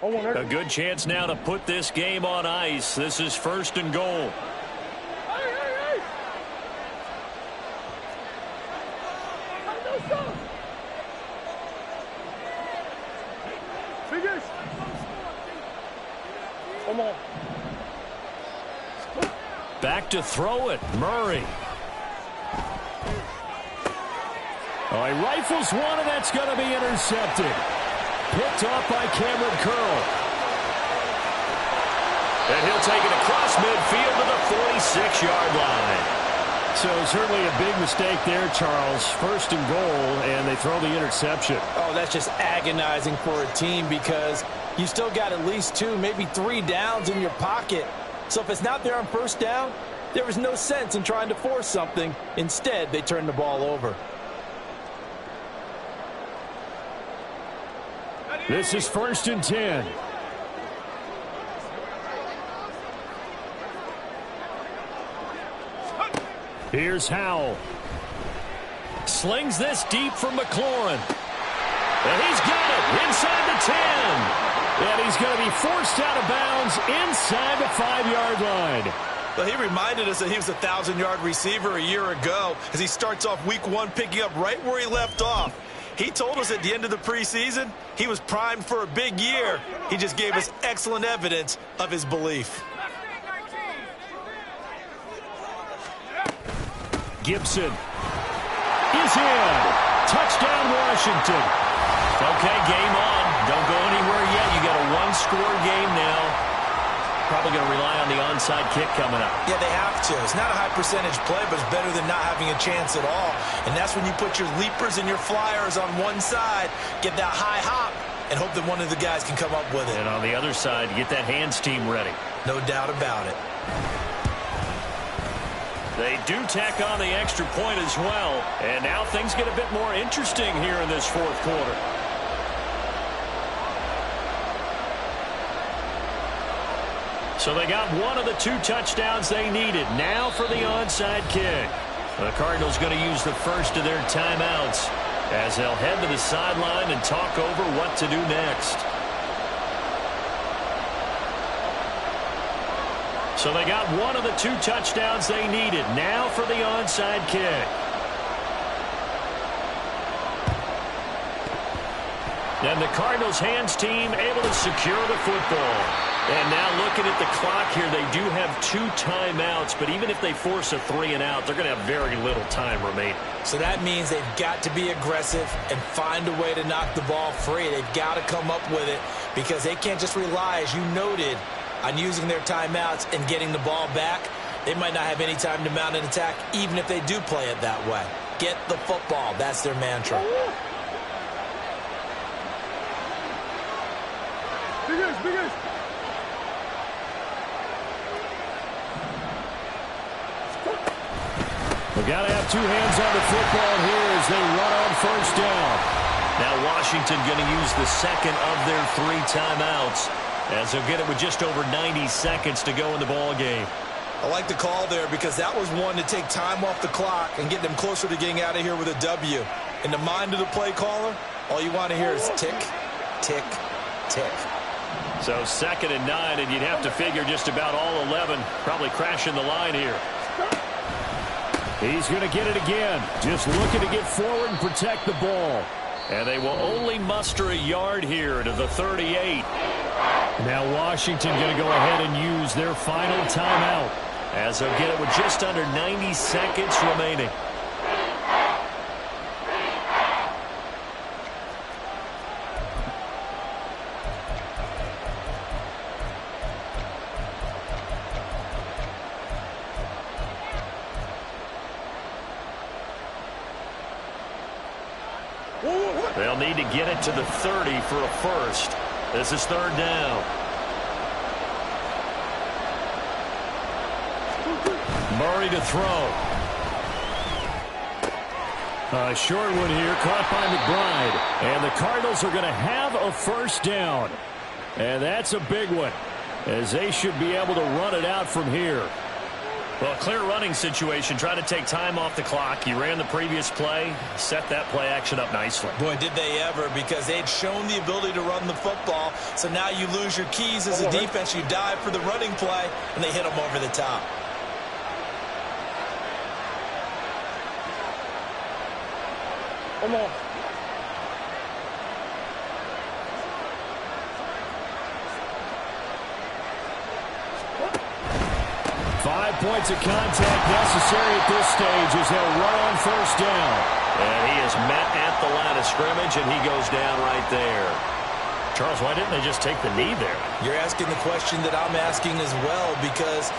A good chance now to put this game on ice. This is 1st and goal. Back to throw it. Murray. Oh, he rifles one, and that's going to be intercepted. Picked off by Cameron Curl. And he'll take it across midfield to the 46-yard line. So certainly a big mistake there, Charles. 1st and goal, and they throw the interception. Oh, that's just agonizing for a team because you still got at least 2, maybe 3 downs in your pocket. So if it's not there on 1st down, there was no sense in trying to force something. Instead, they turn the ball over. This is 1st and 10. Here's Howell. Slings this deep from McLaurin. And he's got it inside the 10. And he's going to be forced out of bounds inside the 5-yard line. Well, he reminded us that he was a 1,000-yard receiver a year ago as he starts off week 1 picking up right where he left off. He told us at the end of the preseason he was primed for a big year. He just gave us excellent evidence of his belief. Gibson is in. Touchdown, Washington. Okay, game on. Don't go anywhere yet. You got a 1-score game now. Probably going to rely on the onside kick coming up. Yeah, they have to. It's not a high percentage play, but it's better than not having a chance at all. And that's when you put your leapers and your flyers on one side, get that high hop, and hope that one of the guys can come up with it. And on the other side, get that hands team ready. No doubt about it. They do tack on the extra point as well. And now things get a bit more interesting here in this 4th quarter. So they got one of the 2 touchdowns they needed. Now for the onside kick. The Cardinals going to use the first of their timeouts as they'll head to the sideline and talk over what to do next. So they got one of the 2 touchdowns they needed. Now for the onside kick. And the Cardinals hands team able to secure the football. And now looking at the clock here, they do have 2 timeouts, but even if they force a 3 and out, they're going to have very little time remaining. So that means they've got to be aggressive and find a way to knock the ball free. They've got to come up with it because they can't just rely, as you noted, on using their timeouts and getting the ball back. They might not have any time to mount an attack, even if they do play it that way. Get the football. That's their mantra. We've got to have 2 hands on the football here as they run on 1st down. Now Washington going to use the second of their 3 timeouts as they'll get it with just over 90 seconds to go in the ball game. I like the call there because that was one to take time off the clock and get them closer to getting out of here with a W. In the mind of the play caller, all you want to hear is tick, tick, tick. So 2nd and 9, and you'd have to figure just about all 11 probably crashing the line here. He's going to get it again. Just looking to get forward and protect the ball. And they will only muster a yard here to the 38. Now Washington going to go ahead and use their final timeout as they'll get it with just under 90 seconds remaining. They'll need to get it to the 30 for a first. This is third down. Murray to throw. A short one here, caught by McBride. And the Cardinals are going to have a first down. And that's a big one, as they should be able to run it out from here. Well, clear running situation. Try to take time off the clock. He ran the previous play, set that play action up nicely. Boy, did they ever, because they'd shown the ability to run the football. So now you lose your keys as a defense. You dive for the running play, and they hit them over the top. Come on. 5 points of contact necessary at this stage as they'll run on first down. And he is met at the line of scrimmage, and he goes down right there. Charles, why didn't they just take the knee there? You're asking the question that I'm asking as well, because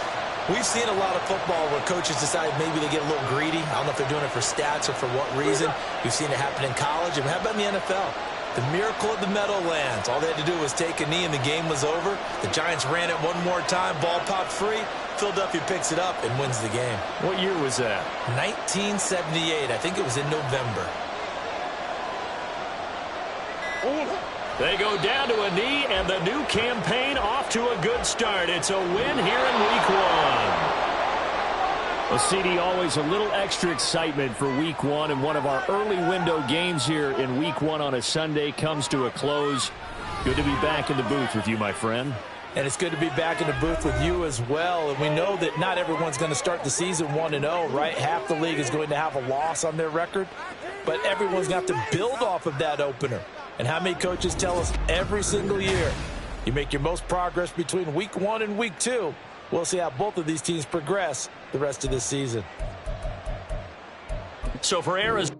we've seen a lot of football where coaches decide maybe they get a little greedy. I don't know if they're doing it for stats or for what reason. We've seen it happen in college. And how about in the NFL? The miracle of the Meadowlands. All they had to do was take a knee and the game was over. The Giants ran it one more time. Ball popped free. Philadelphia picks it up and wins the game. What year was that? 1978. I think it was in November. They go down to a knee, and the new campaign off to a good start. It's a win here in Week 1. Well, CD, always a little extra excitement for Week 1, and one of our early window games here in Week 1 on a Sunday comes to a close. Good to be back in the booth with you, my friend. And it's good to be back in the booth with you as well. And we know that not everyone's going to start the season 1-0, right? Half the league is going to have a loss on their record. But everyone's going to have to build off of that opener. And how many coaches tell us every single year, you make your most progress between Week 1 and Week 2. We'll see how both of these teams progress the rest of this season. So for Arizona,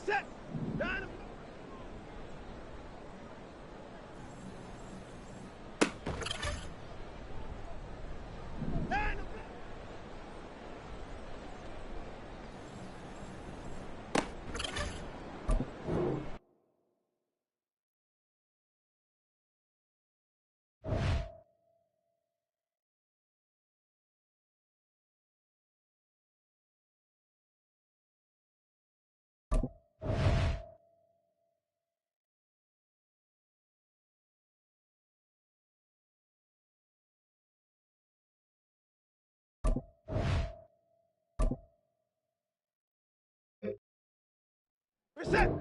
Reset. Line up. Line up. Reset.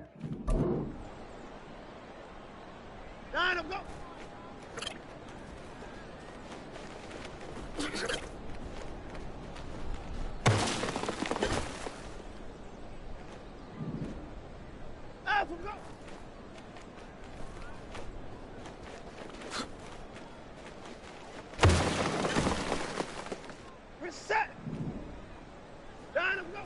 Line up. Go. Alpha. Go. Reset. Line up. Go.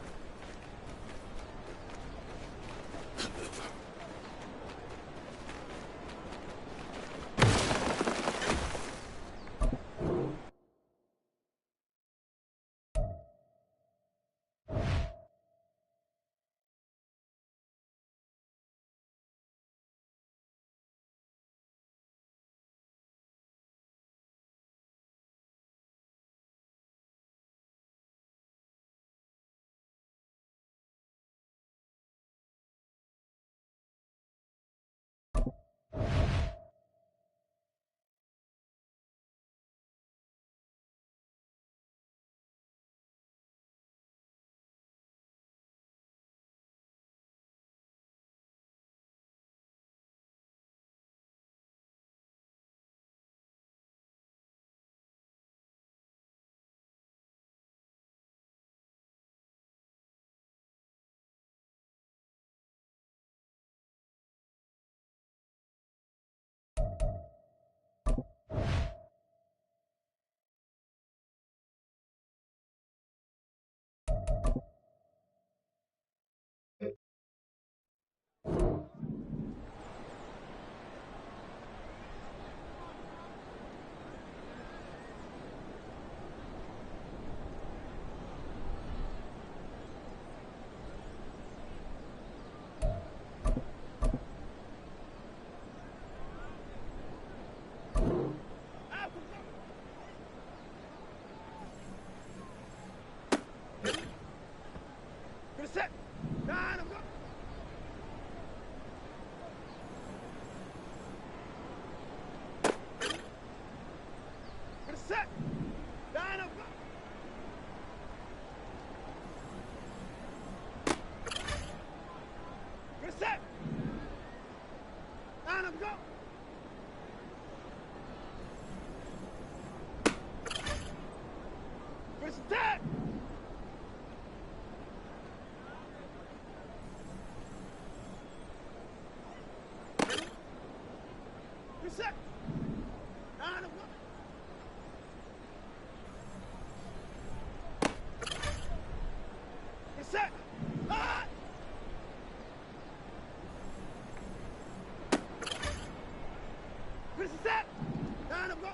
Reset. Line up. Go. Reset. Line up. Go. Reset. Line up. Go. Reset. Reset. Line up. Go. Reset. Ah! Reset. Line up. Go.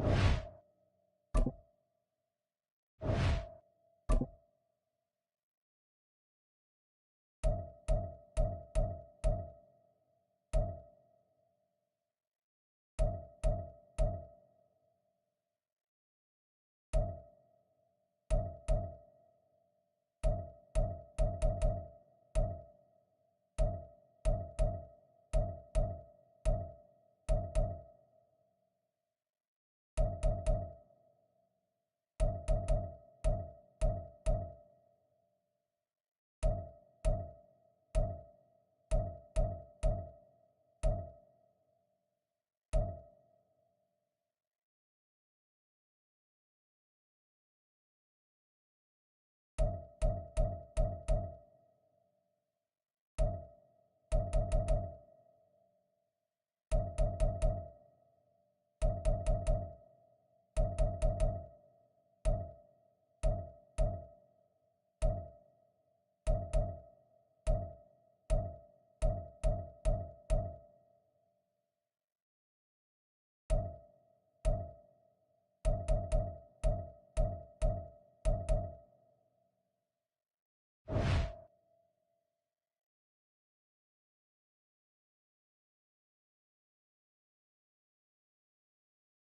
it.